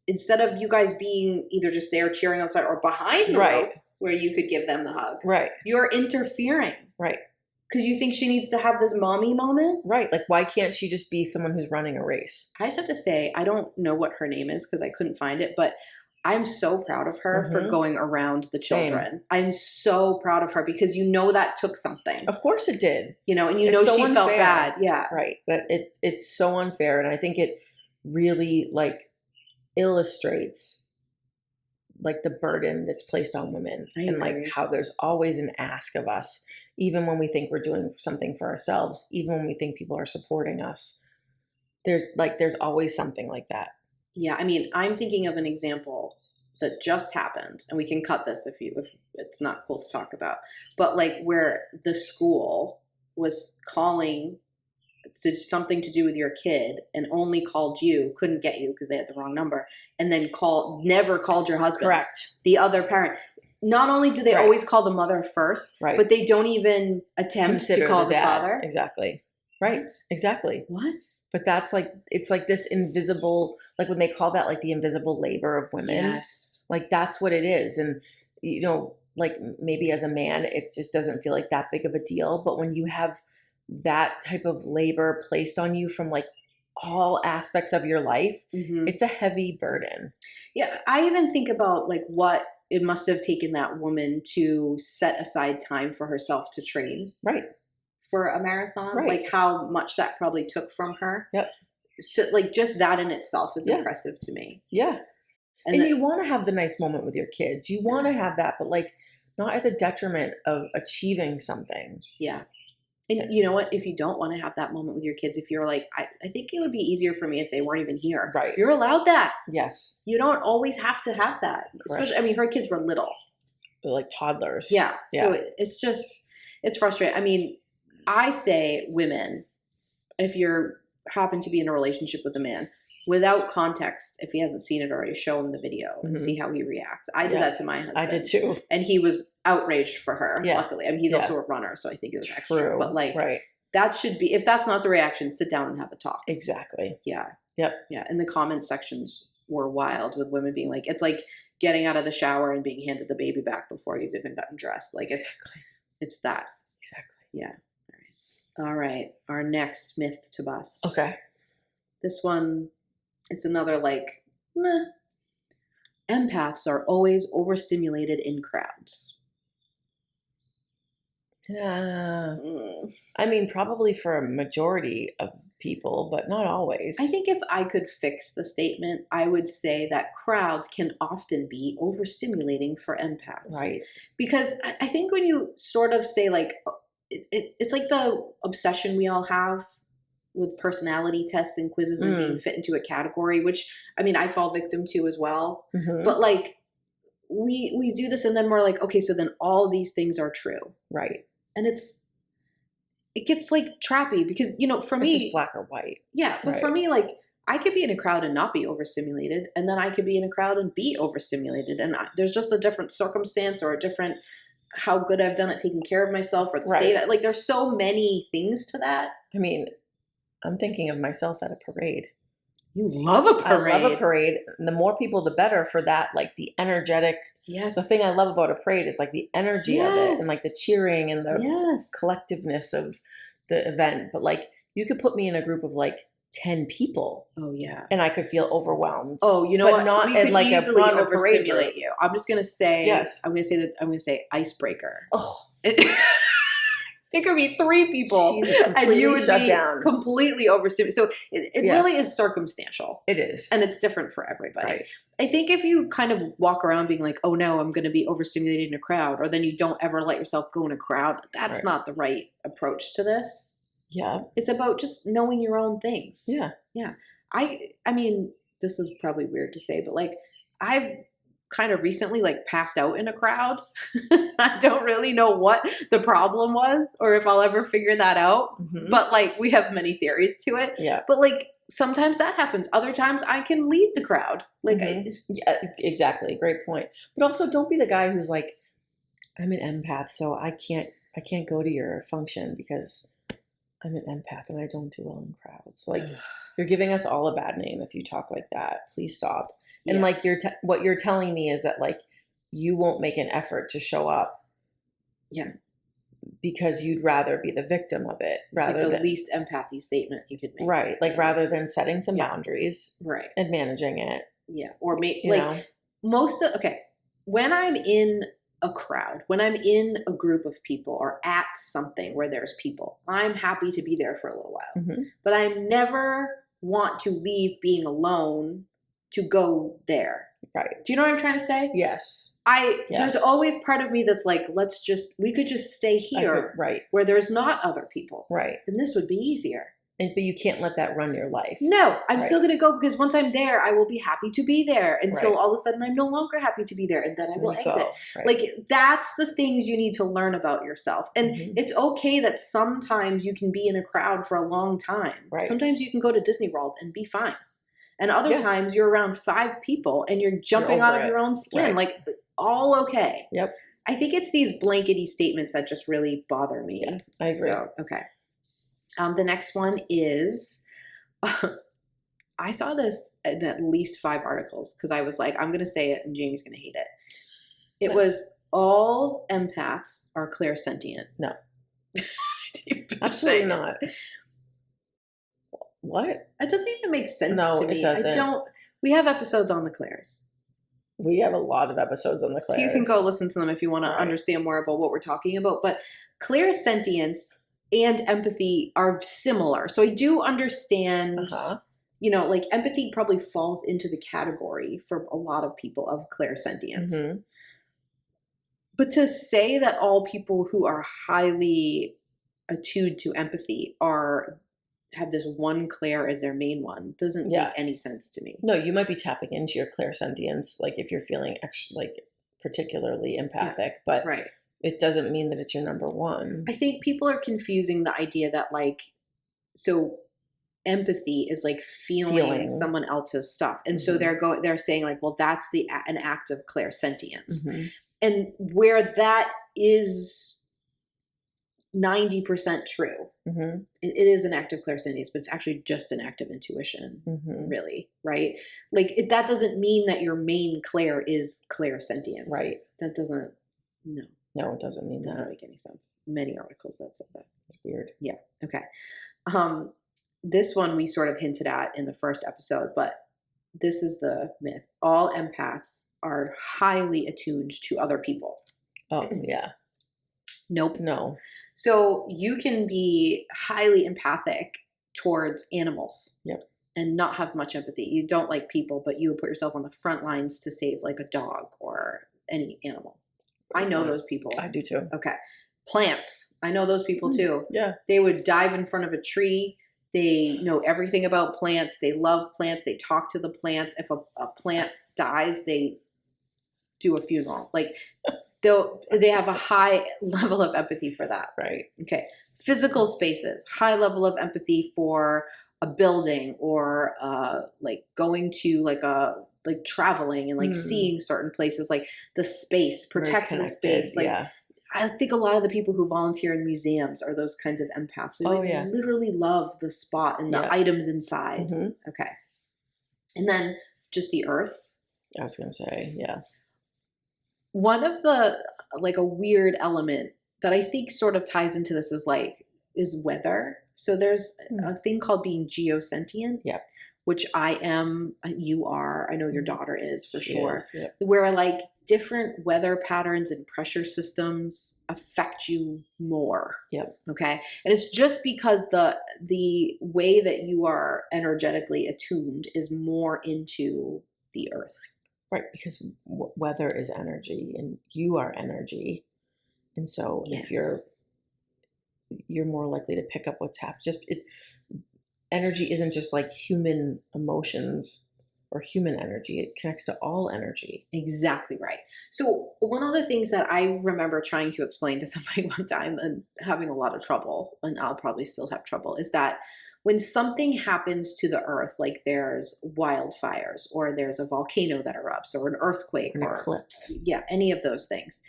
Speaker 1: instead of you guys being either just there cheering outside or behind the rope where you could give them the hug, you're interfering, because you think she needs to have this mommy moment,
Speaker 2: like why can't she just be someone who's running a race?
Speaker 1: I just have to say, I don't know what her name is because I couldn't find it, but I'm so proud of her for going around the children. Same. I'm so proud of her because you know that took something.
Speaker 2: Of course it did.
Speaker 1: You know, and you know so she felt bad. Yeah.
Speaker 2: Right. But it's so unfair. And I think it really like illustrates like the burden that's placed on women and like how there's always an ask of us, even when we think we're doing something for ourselves, even when we think people are supporting us. There's always something like that.
Speaker 1: Yeah, I mean, I'm thinking of an example that just happened, and we can cut this if it's not cool to talk about. But like where the school was calling to something to do with your kid and only called you, couldn't get you because they had the wrong number, and then never called your husband.
Speaker 2: Correct.
Speaker 1: The other parent. Not only do they always call the mother first, but they don't even attempt to call the father.
Speaker 2: Exactly. Right. Exactly.
Speaker 1: What?
Speaker 2: But that's like, it's like this invisible, like when they call that like the invisible labor of women.
Speaker 1: Yes.
Speaker 2: Like that's what it is. And, you know, like maybe as a man, it just doesn't feel like that big of a deal. But when you have that type of labor placed on you from like all aspects of your life, it's a heavy burden.
Speaker 1: Yeah. I even think about like what it must have taken that woman to set aside time for herself to train.
Speaker 2: Right.
Speaker 1: For a marathon, like how much that probably took from her.
Speaker 2: Yep.
Speaker 1: So like just that in itself is impressive to me.
Speaker 2: Yeah. And you want to have the nice moment with your kids. You want to have that, but like not at the detriment of achieving something.
Speaker 1: Yeah. And you know what? If you don't want to have that moment with your kids, if you're like, I think it would be easier for me if they weren't even here.
Speaker 2: Right.
Speaker 1: You're allowed that.
Speaker 2: Yes.
Speaker 1: You don't always have to have that. Correct. Especially, I mean, her kids were little.
Speaker 2: They're like toddlers.
Speaker 1: Yeah. So it's frustrating. I mean, I say women, if you're happen to be in a relationship with a man, without context, if he hasn't seen it already, show him the video and see how he reacts. I did that to my husband.
Speaker 2: I did too.
Speaker 1: And he was outraged for her, luckily. I mean, he's also a runner, so I think it was extra. But like, that should be, if that's not the reaction, sit down and have a talk.
Speaker 2: Exactly.
Speaker 1: Yeah.
Speaker 2: Yep.
Speaker 1: Yeah. And the comment sections were wild with women being like, it's like getting out of the shower and being handed the baby back before you've even gotten dressed. Like it's that.
Speaker 2: Exactly.
Speaker 1: Yeah. All right. Our next myth to bust.
Speaker 2: Okay.
Speaker 1: This one, it's another like, meh. Empaths are always overstimulated in crowds.
Speaker 2: Yeah. I mean, probably for a majority of people, but not always.
Speaker 1: I think if I could fix the statement, I would say that crowds can often be overstimulating for empaths.
Speaker 2: Right.
Speaker 1: Because I think when you sort of say like, it's like the obsession we all have with personality tests and quizzes and being fit into a category, which I mean, I fall victim to as well. But like we do this and then we're like, okay, so then all these things are true.
Speaker 2: Right.
Speaker 1: And it gets like trappy because, you know, for me,
Speaker 2: it's just black or white.
Speaker 1: Yeah. But for me, like I could be in a crowd and not be overstimulated. And then I could be in a crowd and be overstimulated. And there's just a different circumstance or a different how good I've done at taking care of myself or the state. Like there's so many things to that.
Speaker 2: I mean, I'm thinking of myself at a parade.
Speaker 1: You love a parade.
Speaker 2: I love a parade. And the more people, the better for that. Like the energetic.
Speaker 1: Yes.
Speaker 2: The thing I love about a parade is like the energy of it and like the cheering and the collectiveness of the event. But like you could put me in a group of like 10 people.
Speaker 1: Oh yeah.
Speaker 2: And I could feel overwhelmed.
Speaker 1: Oh, you know
Speaker 2: but
Speaker 1: what?
Speaker 2: not
Speaker 1: We
Speaker 2: in
Speaker 1: could
Speaker 2: like
Speaker 1: easily
Speaker 2: a run or parade
Speaker 1: overstimulate
Speaker 2: group.
Speaker 1: you. I'm just gonna say.
Speaker 2: Yes.
Speaker 1: I'm gonna say icebreaker.
Speaker 2: Oh.
Speaker 1: It could be 3 people,
Speaker 2: and you would
Speaker 1: be
Speaker 2: down.
Speaker 1: completely overstimulated. So it really is circumstantial.
Speaker 2: It is,
Speaker 1: and it's different for everybody.
Speaker 2: Right.
Speaker 1: I think if you kind of walk around being like, "Oh no, I'm going to be overstimulated in a crowd," or then you don't ever let yourself go in a crowd, that's not the right approach to this.
Speaker 2: Yeah,
Speaker 1: it's about just knowing your own things.
Speaker 2: Yeah.
Speaker 1: I mean, this is probably weird to say, but like I've kind of recently like passed out in a crowd. I don't really know what the problem was or if I'll ever figure that out.
Speaker 2: Mm-hmm.
Speaker 1: But like we have many theories to it.
Speaker 2: Yeah.
Speaker 1: But like sometimes that happens. Other times I can lead the crowd. Like
Speaker 2: yeah, exactly. Great point. But also don't be the guy who's like, I'm an empath, so I can't go to your function because I'm an empath and I don't do well in crowds. Like you're giving us all a bad name if you talk like that. Please stop. And like what you're telling me is that like you won't make an effort to show up.
Speaker 1: Yeah.
Speaker 2: Because you'd rather be the victim of it rather
Speaker 1: than
Speaker 2: the
Speaker 1: least empathy statement you could make.
Speaker 2: Right. Like rather than setting some boundaries.
Speaker 1: Right.
Speaker 2: And managing it.
Speaker 1: Yeah. Or when I'm in a crowd, when I'm in a group of people or at something where there's people, I'm happy to be there for a little while.
Speaker 2: Mm-hmm.
Speaker 1: But I never want to leave being alone to go there.
Speaker 2: Right.
Speaker 1: Do you know what I'm trying to say?
Speaker 2: Yes.
Speaker 1: There's always part of me that's like, we could just stay here.
Speaker 2: Right.
Speaker 1: Where there's not other people.
Speaker 2: Right.
Speaker 1: And this would be easier.
Speaker 2: But you can't let that run your life.
Speaker 1: No, I'm still going to go because once I'm there, I will be happy to be there until all of a sudden I'm no longer happy to be there. And then I will exit.
Speaker 2: Right.
Speaker 1: Like that's the things you need to learn about yourself. And it's okay that sometimes you can be in a crowd for a long time.
Speaker 2: Right.
Speaker 1: Sometimes you can go to Disney World and be fine. And other times you're around 5 people and you're jumping out of your own skin. Like all okay.
Speaker 2: Yep.
Speaker 1: I think it's these blankety statements that just really bother me.
Speaker 2: Yeah, I agree.
Speaker 1: So, okay. The next one is, I saw this in at least 5 articles because I was like, I'm going to say it and Jamie's going to hate it. It was all empaths are clairsentient.
Speaker 2: No. Absolutely not. What?
Speaker 1: It doesn't even make sense
Speaker 2: to
Speaker 1: me.
Speaker 2: It doesn't.
Speaker 1: We have episodes on the clairs.
Speaker 2: We have a lot of episodes on the clairs.
Speaker 1: So you can go listen to them if you want to understand more about what we're talking about. But clairsentience and empathy are similar. So I do understand, like empathy probably falls into the category for a lot of people of clairsentience. Mm-hmm. But to say that all people who are highly attuned to empathy have this one clair as their main one doesn't make any sense to me.
Speaker 2: No, you might be tapping into your clairsentience, like if you're feeling particularly empathic, but it doesn't mean that it's your number one.
Speaker 1: I think people are confusing the idea that so empathy is like feeling someone else's stuff. And so they're saying like, well, that's an act of clairsentience. Mm-hmm. And where that is 90% true. Mm-hmm. It is an act of clairsentience, but it's actually just an act of intuition, really, right? Like that doesn't mean that your main clair is clairsentience.
Speaker 2: Right.
Speaker 1: That doesn't, no.
Speaker 2: No, it doesn't mean
Speaker 1: that. Doesn't make any sense. Many articles that said that.
Speaker 2: It's weird.
Speaker 1: Yeah. Okay. This one we sort of hinted at in the first episode, but this is the myth. All empaths are highly attuned to other people.
Speaker 2: Oh, yeah.
Speaker 1: Nope.
Speaker 2: No.
Speaker 1: So you can be highly empathic towards animals.
Speaker 2: Yep.
Speaker 1: And not have much empathy. You don't like people, but you would put yourself on the front lines to save like a dog or any animal. I know those people.
Speaker 2: I do too.
Speaker 1: Okay. Plants. I know those people too.
Speaker 2: Yeah.
Speaker 1: They would dive in front of a tree. They know everything about plants. They love plants. They talk to the plants. If a plant dies, they do a funeral. Like they have a high level of empathy for that.
Speaker 2: Right.
Speaker 1: Okay. Physical spaces. High level of empathy for a building or like going to like traveling and like seeing certain places, like the space, protecting the space. Like I think a lot of the people who volunteer in museums are those kinds of empaths. They literally love the spot and the items inside. Mm-hmm. Okay. And then just the earth.
Speaker 2: I was going to say, yeah.
Speaker 1: One of the, like a weird element that I think sort of ties into this is weather. So there's a thing called being geosentient.
Speaker 2: Yep.
Speaker 1: Which I am, you are, I know your daughter is for sure,
Speaker 2: Yep.
Speaker 1: where like different weather patterns and pressure systems affect you more.
Speaker 2: Yep.
Speaker 1: Okay. And it's just because the way that you are energetically attuned is more into the earth.
Speaker 2: Right. Because weather is energy and you are energy. And so if you're more likely to pick up what's happening. Energy isn't just like human emotions or human energy. It connects to all energy.
Speaker 1: Exactly right. So one of the things that I remember trying to explain to somebody one time and having a lot of trouble, and I'll probably still have trouble, is that when something happens to the earth, like there's wildfires or there's a volcano that erupts or an earthquake
Speaker 2: An
Speaker 1: or
Speaker 2: eclipse.
Speaker 1: Yeah, any of those things,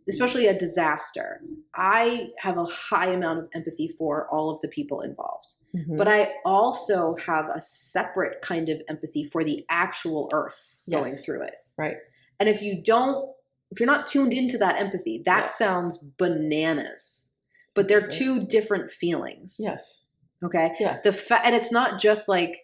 Speaker 1: especially a disaster, I have a high amount of empathy for all of the people involved.
Speaker 2: Mm-hmm.
Speaker 1: But I also have a separate kind of empathy for the actual earth going through it.
Speaker 2: Right.
Speaker 1: And if you're not tuned into that empathy, that sounds bananas. But they're two different feelings.
Speaker 2: Yes.
Speaker 1: Okay?
Speaker 2: Yeah.
Speaker 1: And it's not just like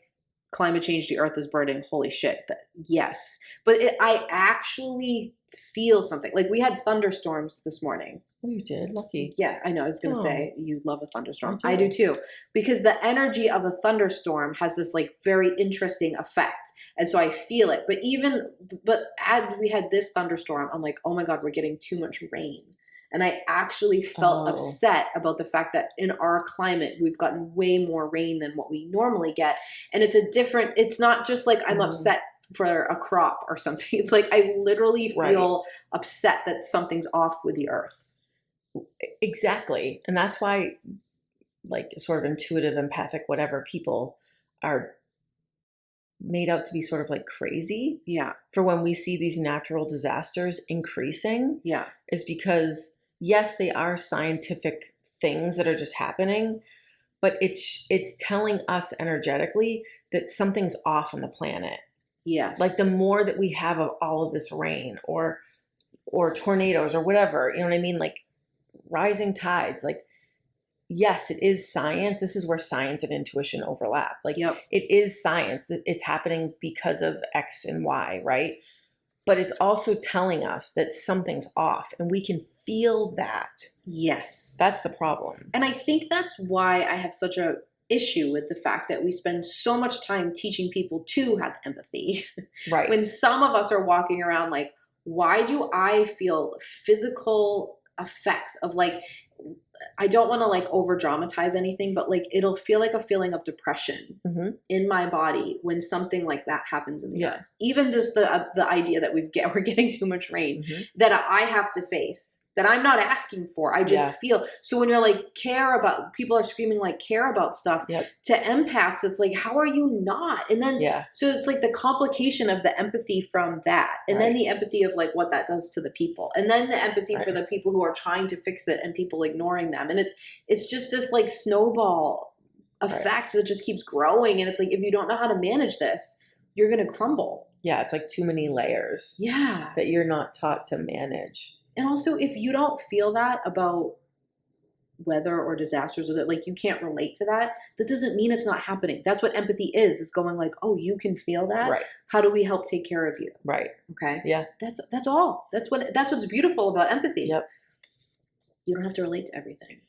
Speaker 1: climate change, the earth is burning, holy shit. Yes. But I actually feel something. Like we had thunderstorms this morning.
Speaker 2: Oh, you did? Lucky.
Speaker 1: Yeah, I know. I was going to say you love a thunderstorm.
Speaker 2: I
Speaker 1: do too. Because the energy of a thunderstorm has this like very interesting effect. And so I feel it. But as we had this thunderstorm, I'm like, oh my God, we're getting too much rain. And I actually felt upset about the fact that in our climate, we've gotten way more rain than what we normally get. And it's not just like I'm upset for a crop or something. It's like I literally feel upset that something's off with the earth.
Speaker 2: Exactly. And that's why like sort of intuitive, empathic, whatever people are made out to be sort of like crazy.
Speaker 1: Yeah.
Speaker 2: For when we see these natural disasters increasing.
Speaker 1: Yeah.
Speaker 2: Is because yes, they are scientific things that are just happening, but it's telling us energetically that something's off on the planet.
Speaker 1: Yes.
Speaker 2: Like the more that we have of all of this rain or tornadoes or whatever, you know what I mean? Like rising tides, like, yes, it is science. This is where science and intuition overlap. Like it is science. It's happening because of X and Y, right? But it's also telling us that something's off and we can feel that.
Speaker 1: Yes.
Speaker 2: That's the problem.
Speaker 1: And I think that's why I have such a issue with the fact that we spend so much time teaching people to have empathy.
Speaker 2: Right.
Speaker 1: When some of us are walking around like, why do I feel physical effects of like, I don't want to like over dramatize anything, but like it'll feel like a feeling of depression in my body when something like that happens in the earth. Even just the idea that we're getting too much rain that I have to face, that I'm not asking for. I just feel. So when you're like people are screaming like care about stuff to empaths, it's like, how are you not? And then, so it's like the complication of the empathy from that. And then the empathy of like what that does to the people. And then the empathy for the people who are trying to fix it and people ignoring them. And it's just this like snowball effect that just keeps growing. And it's like, if you don't know how to manage this, you're going to crumble.
Speaker 2: Yeah. It's like too many layers.
Speaker 1: Yeah.
Speaker 2: That you're not taught to manage.
Speaker 1: And also, if you don't feel that about weather or disasters, or that like you can't relate to that, that doesn't mean it's not happening. That's what empathy is going like, oh, you can feel that.
Speaker 2: Right.
Speaker 1: How do we help take care of you?
Speaker 2: Right.
Speaker 1: Okay.
Speaker 2: Yeah.
Speaker 1: That's all. That's what's beautiful about empathy.
Speaker 2: Yep.
Speaker 1: You don't have to relate to everything.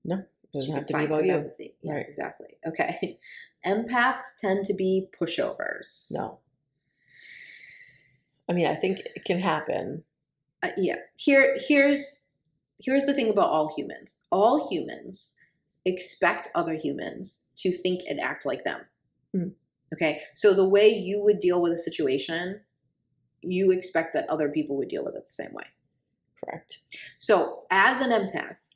Speaker 2: No, it doesn't have to be about you.
Speaker 1: Empathy. Yeah,
Speaker 2: right.
Speaker 1: Exactly. Okay. Empaths tend to be pushovers.
Speaker 2: No. I mean, I think it can happen.
Speaker 1: Yeah. Here's the thing about all humans. All humans expect other humans to think and act like them. Okay. So the way you would deal with a situation, you expect that other people would deal with it the same way.
Speaker 2: Correct.
Speaker 1: So as an empath,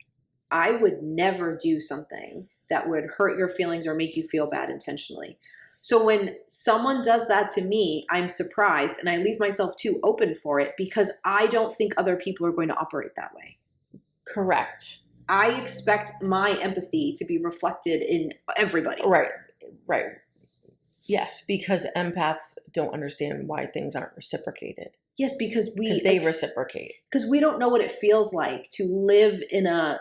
Speaker 1: I would never do something that would hurt your feelings or make you feel bad intentionally. So when someone does that to me, I'm surprised and I leave myself too open for it because I don't think other people are going to operate that way.
Speaker 2: Correct.
Speaker 1: I expect my empathy to be reflected in everybody.
Speaker 2: Right. Right. Yes, because empaths don't understand why things aren't reciprocated.
Speaker 1: Yes, because
Speaker 2: they reciprocate.
Speaker 1: Because we don't know what it feels like to live in a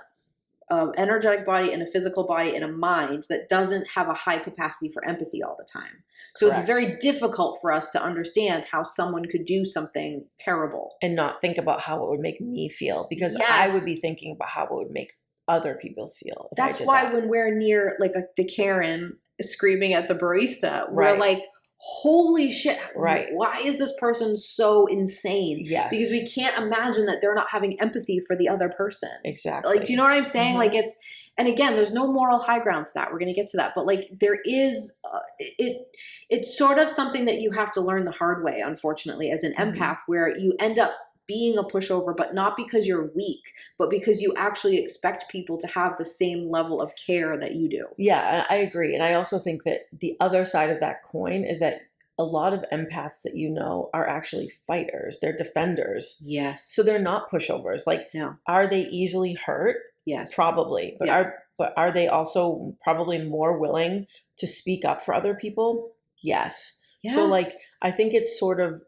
Speaker 1: energetic body and a physical body and a mind that doesn't have a high capacity for empathy all the time. So
Speaker 2: Correct.
Speaker 1: it's very difficult for us to understand how someone could do something terrible
Speaker 2: and not think about how it would make me feel, because
Speaker 1: Yes.
Speaker 2: I would be thinking about how it would make other people feel. If
Speaker 1: That's
Speaker 2: I did
Speaker 1: why
Speaker 2: that.
Speaker 1: when we're near like the Karen screaming at the barista, we're
Speaker 2: Right.
Speaker 1: like, holy shit,
Speaker 2: Right.
Speaker 1: why is this person so insane?
Speaker 2: Yes.
Speaker 1: Because we can't imagine that they're not having empathy for the other person.
Speaker 2: Exactly.
Speaker 1: Like, do you know what I'm saying? Like and again, there's no moral high ground to that. We're going to get to that. But like there is, it's sort of something that you have to learn the hard way, unfortunately, as an empath, where you end up being a pushover, but not because you're weak, but because you actually expect people to have the same level of care that you do.
Speaker 2: Yeah, I agree. And I also think that the other side of that coin is that a lot of empaths that you know are actually fighters. They're defenders.
Speaker 1: Yes.
Speaker 2: So they're not pushovers. Like,
Speaker 1: No.
Speaker 2: Are they easily hurt?
Speaker 1: Yes.
Speaker 2: Probably. But are they also probably more willing to speak up for other people? Yes.
Speaker 1: Yes.
Speaker 2: So like I think it's sort of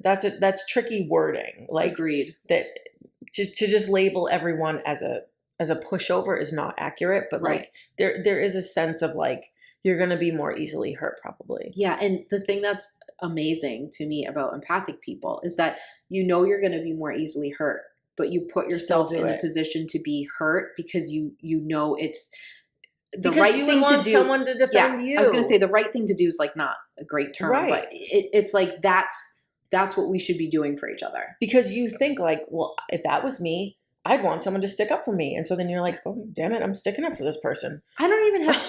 Speaker 2: that's tricky wording. Like
Speaker 1: Agreed.
Speaker 2: That to just label everyone as a pushover is not accurate, but like there is a sense of like you're going to be more easily hurt probably.
Speaker 1: Yeah, and the thing that's amazing to me about empathic people is that you know you're going to be more easily hurt, but you put yourself in a position to be hurt because you know it's the
Speaker 2: because
Speaker 1: right
Speaker 2: you
Speaker 1: thing
Speaker 2: would
Speaker 1: to
Speaker 2: want
Speaker 1: do.
Speaker 2: someone to defend you.
Speaker 1: I was going to say the right thing to do is like not a great term, but it's like that's what we should be doing for each other.
Speaker 2: Because you think like, well, if that was me, I'd want someone to stick up for me. And so then you're like, oh, damn it, I'm sticking up for this person.
Speaker 1: I don't even have,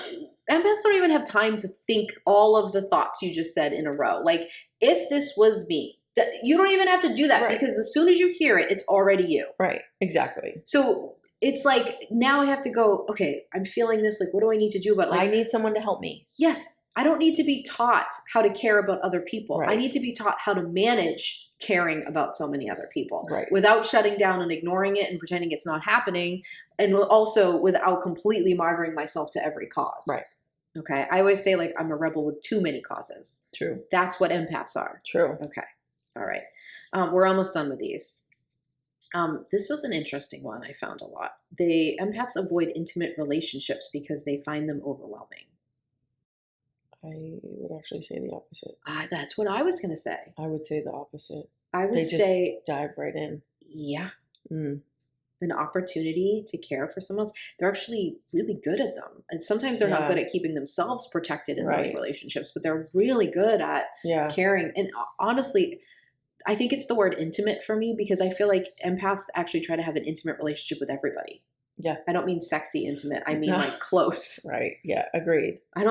Speaker 1: empaths don't even have time to think all of the thoughts you just said in a row. Like, if this was me, you don't even have to do that because as soon as you hear it, it's already you.
Speaker 2: Right, exactly.
Speaker 1: So it's like, now I have to go, okay, I'm feeling this. Like, what do I need to do about it? Like,
Speaker 2: I need someone to help me.
Speaker 1: Yes. I don't need to be taught how to care about other people.
Speaker 2: Right.
Speaker 1: I need to be taught how to manage caring about so many other people
Speaker 2: without
Speaker 1: shutting down and ignoring it and pretending it's not happening, and also without completely martyring myself to every cause.
Speaker 2: Right.
Speaker 1: Okay. I always say like I'm a rebel with too many causes.
Speaker 2: True.
Speaker 1: That's what empaths are.
Speaker 2: True.
Speaker 1: Okay. All right. We're almost done with these. This was an interesting one. I found a lot. Empaths avoid intimate relationships because they find them overwhelming.
Speaker 2: I would actually say the opposite.
Speaker 1: That's what I was going to say.
Speaker 2: I would say the opposite.
Speaker 1: I would say
Speaker 2: dive right in.
Speaker 1: Yeah. An opportunity to care for someone else. They're actually really good at them. And sometimes they're not good at keeping themselves protected in those relationships, but they're really good at caring. And honestly, I think it's the word intimate for me because I feel like empaths actually try to have an intimate relationship with everybody.
Speaker 2: Yeah.
Speaker 1: I don't mean sexy intimate. I mean like close.
Speaker 2: Right. Yeah. Agreed.
Speaker 1: I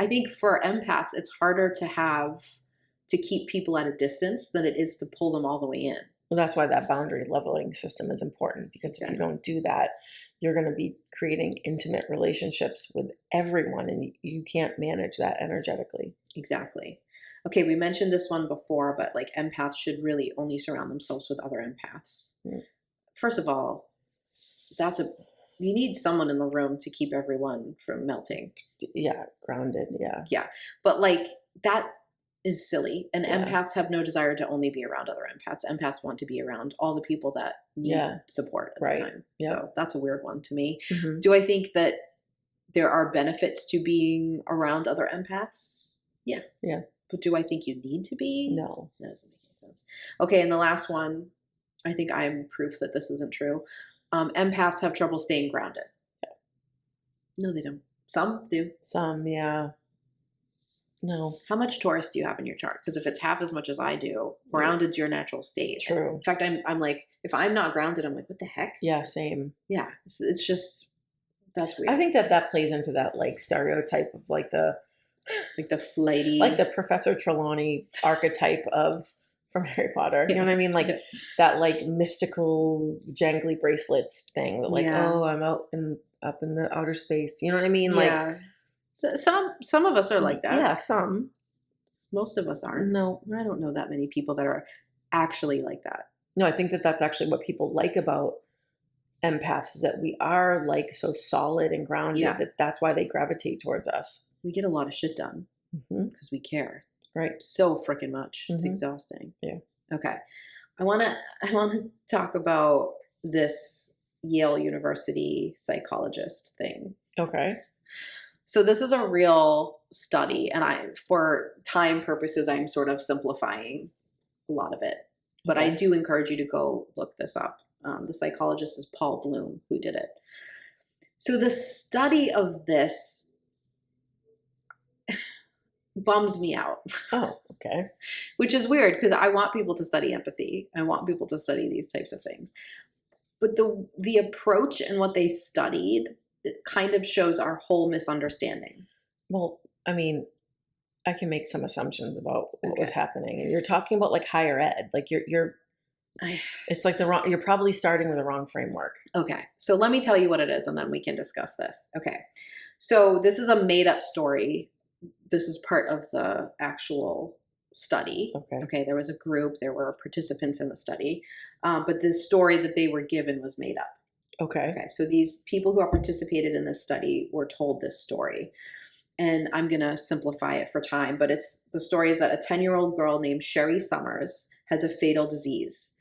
Speaker 1: think for empaths, it's harder to keep people at a distance than it is to pull them all the way in.
Speaker 2: Well, that's why that boundary leveling system is important, because if you don't do that, you're going to be creating intimate relationships with everyone and you can't manage that energetically.
Speaker 1: Exactly. Okay, we mentioned this one before, but like empaths should really only surround themselves with other empaths. First of all, you need someone in the room to keep everyone from melting.
Speaker 2: Yeah, grounded, yeah.
Speaker 1: Yeah, but like that is silly, and empaths have no desire to only be around other empaths. Empaths want to be around all the people that need support at the time. Yeah. So that's a weird one to me. Do I think that there are benefits to being around other empaths? Yeah.
Speaker 2: Yeah.
Speaker 1: But do I think you need to be?
Speaker 2: No.
Speaker 1: That doesn't make any sense. Okay, and the last one, I think I'm proof that this isn't true. Empaths have trouble staying grounded. No, they don't. Some do.
Speaker 2: Some, yeah. No.
Speaker 1: How much Taurus do you have in your chart? Because if it's half as much as I do, grounded's your natural state.
Speaker 2: True.
Speaker 1: In fact, I'm like, if I'm not grounded, I'm like, what the heck?
Speaker 2: Yeah, same.
Speaker 1: Yeah, it's just, that's weird.
Speaker 2: I think that plays into that like stereotype of like the
Speaker 1: flighty,
Speaker 2: like the Professor Trelawney archetype from Harry Potter. You know what I mean? Like that like mystical jangly bracelets thing that like, oh, I'm up in the outer space. You know what I mean?
Speaker 1: Yeah. Like some of us are like that.
Speaker 2: Yeah, some.
Speaker 1: Most of us aren't.
Speaker 2: No.
Speaker 1: I don't know that many people that are actually like that.
Speaker 2: No, I think that's actually what people like about empaths, is that we are like so solid and grounded that's why they gravitate towards us.
Speaker 1: We get a lot of shit done because we care.
Speaker 2: Right.
Speaker 1: So freaking much. It's exhausting.
Speaker 2: Yeah.
Speaker 1: Okay. I want to talk about this Yale University psychologist thing.
Speaker 2: Okay.
Speaker 1: So this is a real study, and for time purposes, I'm sort of simplifying a lot of it. But I do encourage you to go look this up. The psychologist is Paul Bloom, who did it. So the study of this bums me out.
Speaker 2: Oh, okay.
Speaker 1: Which is weird because I want people to study empathy. I want people to study these types of things. But the approach and what they studied, it kind of shows our whole misunderstanding.
Speaker 2: Well, I mean, I can make some assumptions about what was happening. And you're talking about like higher ed. Like it's like you're probably starting with the wrong framework.
Speaker 1: Okay. So let me tell you what it is and then we can discuss this. Okay. So this is a made up story. This is part of the actual study. Okay. There was a group, there were participants in the study, but the story that they were given was made up. Okay. So these people who have participated in this study were told this story. And I'm going to simplify it for time, but the story is that a 10-year-old girl named Sherry Summers has a fatal disease.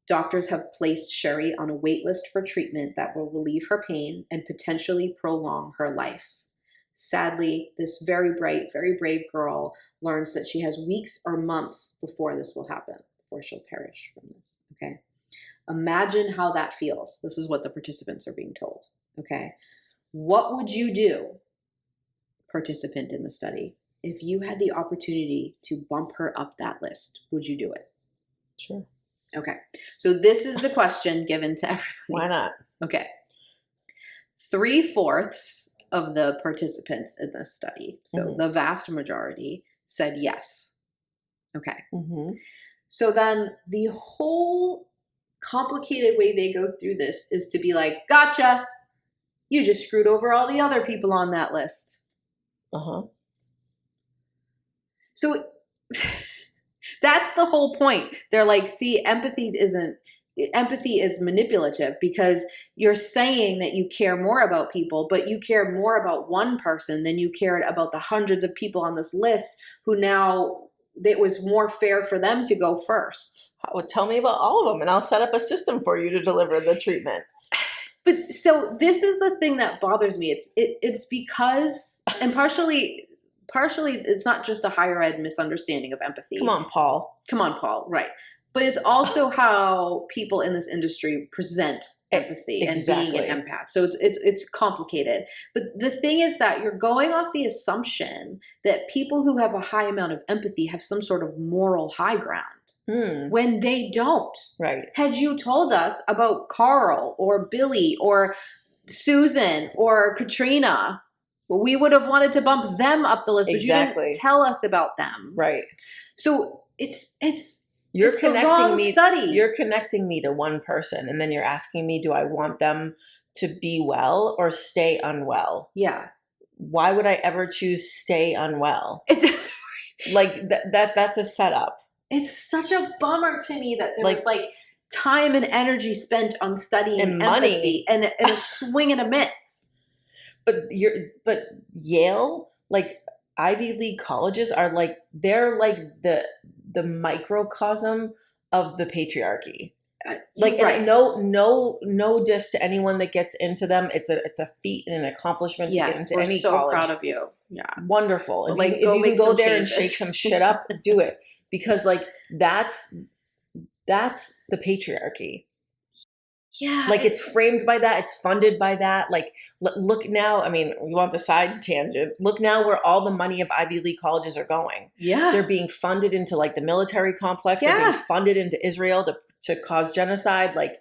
Speaker 1: Doctors have placed Sherry on a wait list for treatment that will relieve her pain and potentially prolong her life. Sadly, this very bright, very brave girl learns that she has weeks or months before this will happen, before she'll perish from this. Okay. Imagine how that feels. This is what the participants are being told. Okay. What would you do, participant in the study, if you had the opportunity to bump her up that list? Would you do it?
Speaker 2: Sure.
Speaker 1: Okay. So this is the question given to everybody.
Speaker 2: Why not?
Speaker 1: Okay. 3/4 of the participants in this study, so the vast majority, said yes. Okay. So then the whole complicated way they go through this is to be like, gotcha, you just screwed over all the other people on that list. So that's the whole point. They're like, see, empathy is manipulative because you're saying that you care more about people, but you care more about one person than you cared about the hundreds of people on this list who now it was more fair for them to go first.
Speaker 2: Well, tell me about all of them and I'll set up a system for you to deliver the treatment.
Speaker 1: But so this is the thing that bothers me. It's because, and partially it's not just a higher ed misunderstanding of empathy.
Speaker 2: Come on, Paul.
Speaker 1: Right. But it's also how people in this industry present empathy and being an empath. So it's complicated. But the thing is that you're going off the assumption that people who have a high amount of empathy have some sort of moral high ground. When they don't.
Speaker 2: Right.
Speaker 1: Had you told us about Carl or Billy or Susan or Katrina, we would have wanted to bump them up the list, but you didn't tell us about them.
Speaker 2: Right.
Speaker 1: So
Speaker 2: you're
Speaker 1: it's
Speaker 2: connecting
Speaker 1: the wrong
Speaker 2: me.
Speaker 1: Study.
Speaker 2: You're connecting me to one person, and then you're asking me, do I want them to be well or stay unwell?
Speaker 1: Yeah.
Speaker 2: Why would I ever choose stay unwell?
Speaker 1: It's
Speaker 2: like that's a setup.
Speaker 1: It's such a bummer to me that there was like time and energy spent on studying
Speaker 2: and
Speaker 1: empathy and a swing and a miss.
Speaker 2: But Yale, like Ivy League colleges are like, they're like the microcosm of the patriarchy. Like no diss to anyone that gets into them. It's a feat and an accomplishment to get into any college.
Speaker 1: We're so proud of you. Yeah.
Speaker 2: Wonderful.
Speaker 1: Like,
Speaker 2: if you can go there and shake some shit up, do it. Because like that's the patriarchy.
Speaker 1: Yeah.
Speaker 2: Like it's framed by that. It's funded by that. Like look now, I mean, we want the side tangent. Look now where all the money of Ivy League colleges are going.
Speaker 1: Yeah.
Speaker 2: They're being funded into like the military complex.
Speaker 1: Yeah.
Speaker 2: They're being funded into Israel to cause genocide. Like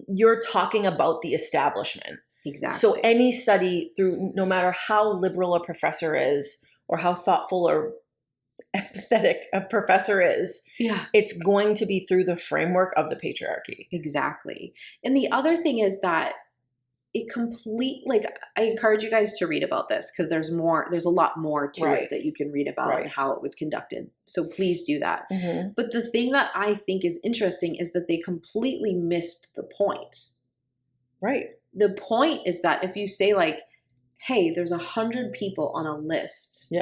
Speaker 2: you're talking about the establishment.
Speaker 1: Exactly.
Speaker 2: So any study through, no matter how liberal a professor is or how thoughtful or empathetic a professor is, it's going to be through the framework of the patriarchy.
Speaker 1: Exactly. And the other thing is that I encourage you guys to read about this because there's a lot more to it that you can read about and how it was conducted. So please do that. But the thing that I think is interesting is that they completely missed the point.
Speaker 2: Right.
Speaker 1: The point is that if you say like, hey, there's 100 people on a list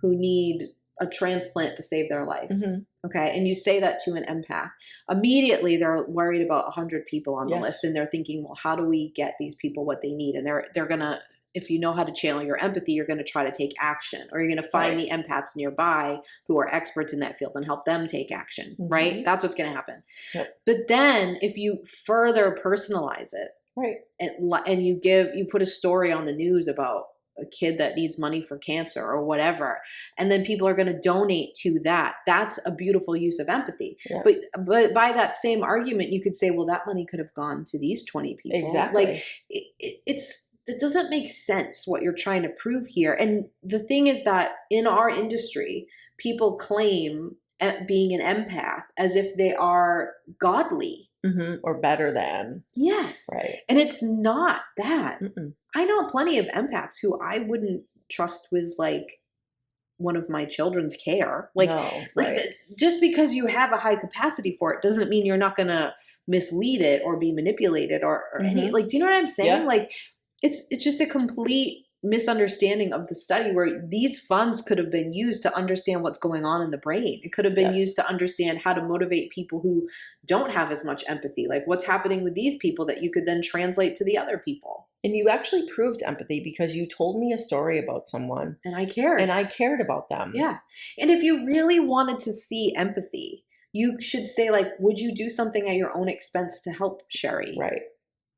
Speaker 1: who need a transplant to save their life.
Speaker 2: Mm-hmm.
Speaker 1: Okay. And you say that to an empath. Immediately they're worried about 100 people on the
Speaker 2: Yes.
Speaker 1: list, and they're thinking, well, how do we get these people what they need? And they're going to, if you know how to channel your empathy, you're going to try to take action, or you're going to find the empaths nearby who are experts in that field and help them take action, right? That's what's going to happen.
Speaker 2: Yep.
Speaker 1: But then if you further personalize it,
Speaker 2: right,
Speaker 1: and you put a story on the news about a kid that needs money for cancer or whatever, and then people are going to donate to that, that's a beautiful use of empathy.
Speaker 2: Yeah.
Speaker 1: But by that same argument, you could say, well, that money could have gone to these 20 people.
Speaker 2: Exactly.
Speaker 1: Like it doesn't make sense what you're trying to prove here. And the thing is that in our industry, people claim being an empath as if they are godly.
Speaker 2: Mm-hmm. Or better than.
Speaker 1: Yes.
Speaker 2: Right.
Speaker 1: And it's not that.
Speaker 2: Mm-mm.
Speaker 1: I know plenty of empaths who I wouldn't trust with like one of my children's care. Like, just because you have a high capacity for it doesn't mean you're not going to mislead it or be manipulated or any, like, do you know what I'm saying?
Speaker 2: Yeah.
Speaker 1: Like, it's just a complete misunderstanding of the study where these funds could have been used to understand what's going on in the brain. It could have been used to understand how to motivate people who don't have as much empathy. Like, what's happening with these people that you could then translate to the other people.
Speaker 2: And you actually proved empathy because you told me a story about someone.
Speaker 1: And I cared.
Speaker 2: And I cared about them.
Speaker 1: Yeah. And if you really wanted to see empathy, you should say, like, would you do something at your own expense to help Sherry?
Speaker 2: Right.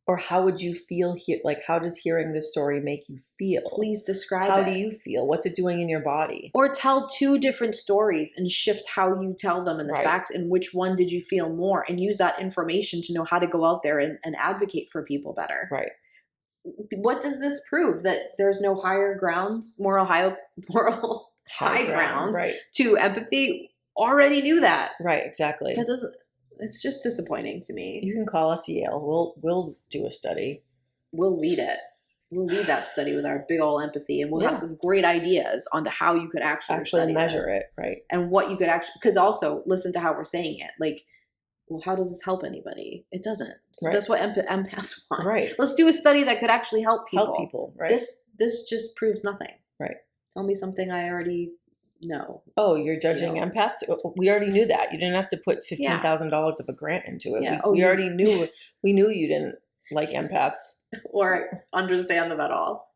Speaker 2: Or how would you feel here? Like, how does hearing this story make you feel?
Speaker 1: Please describe
Speaker 2: How
Speaker 1: it.
Speaker 2: do you feel? What's it doing in your body?
Speaker 1: Or tell 2 different stories and shift how you tell them and the facts, and which one did you feel more, and use that information to know how to go out there and advocate for people better.
Speaker 2: Right.
Speaker 1: What does this prove? That there's no higher grounds, moral high ground to empathy? Already knew that.
Speaker 2: Right, exactly.
Speaker 1: That doesn't. It's just disappointing to me.
Speaker 2: You can call us Yale. We'll do a study.
Speaker 1: We'll lead it. We'll lead that study with our big old empathy, and we'll have some great ideas onto how you could actually
Speaker 2: measure it, right?
Speaker 1: And what you could actually, because also listen to how we're saying it. Like, well, how does this help anybody? It doesn't. So that's what empaths want.
Speaker 2: Right.
Speaker 1: Let's do a study that could actually help people.
Speaker 2: Help people, right?
Speaker 1: This just proves nothing.
Speaker 2: Right.
Speaker 1: Tell me something I already know.
Speaker 2: Oh, you're judging empaths? We already knew that. You didn't have to put $15,000 of a grant into it.
Speaker 1: Yeah.
Speaker 2: We already knew. We knew you didn't like empaths
Speaker 1: or understand them at all.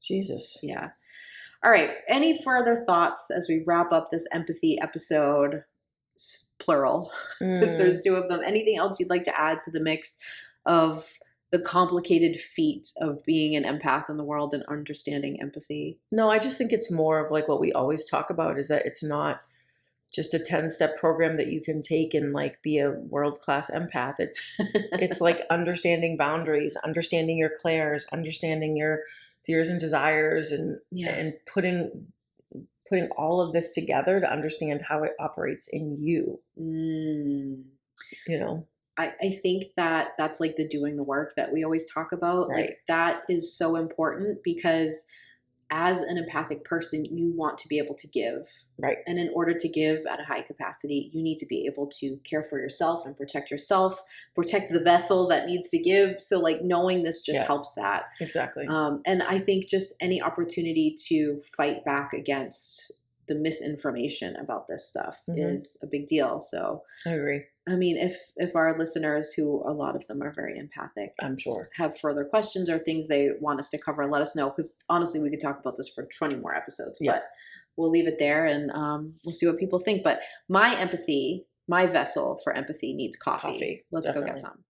Speaker 2: Jesus.
Speaker 1: Yeah. All right. Any further thoughts as we wrap up this empathy episode? Plural, because there's 2 of them. Anything else you'd like to add to the mix of the complicated feat of being an empath in the world and understanding empathy?
Speaker 2: No, I just think it's more of like what we always talk about, is that it's not just a 10-step program that you can take and like be a world-class empath. It's like understanding boundaries, understanding your clairs, understanding your fears and desires, and putting all of this together to understand how it operates in you. You know,
Speaker 1: I think that's like the doing the work that we always talk about.
Speaker 2: Right.
Speaker 1: Like, that is so important, because as an empathic person, you want to be able to give.
Speaker 2: Right.
Speaker 1: And in order to give at a high capacity, you need to be able to care for yourself and protect yourself, protect the vessel that needs to give. So like knowing this just helps that.
Speaker 2: Exactly.
Speaker 1: And I think just any opportunity to fight back against the misinformation about this stuff is a big deal. So
Speaker 2: I agree.
Speaker 1: I mean, if our listeners, who a lot of them are very empathic,
Speaker 2: I'm sure,
Speaker 1: have further questions or things they want us to cover, let us know. Because honestly, we could talk about this for 20 more episodes.
Speaker 2: Yeah.
Speaker 1: But we'll leave it there, and we'll see what people think. But my vessel for empathy needs coffee. Let's go get some.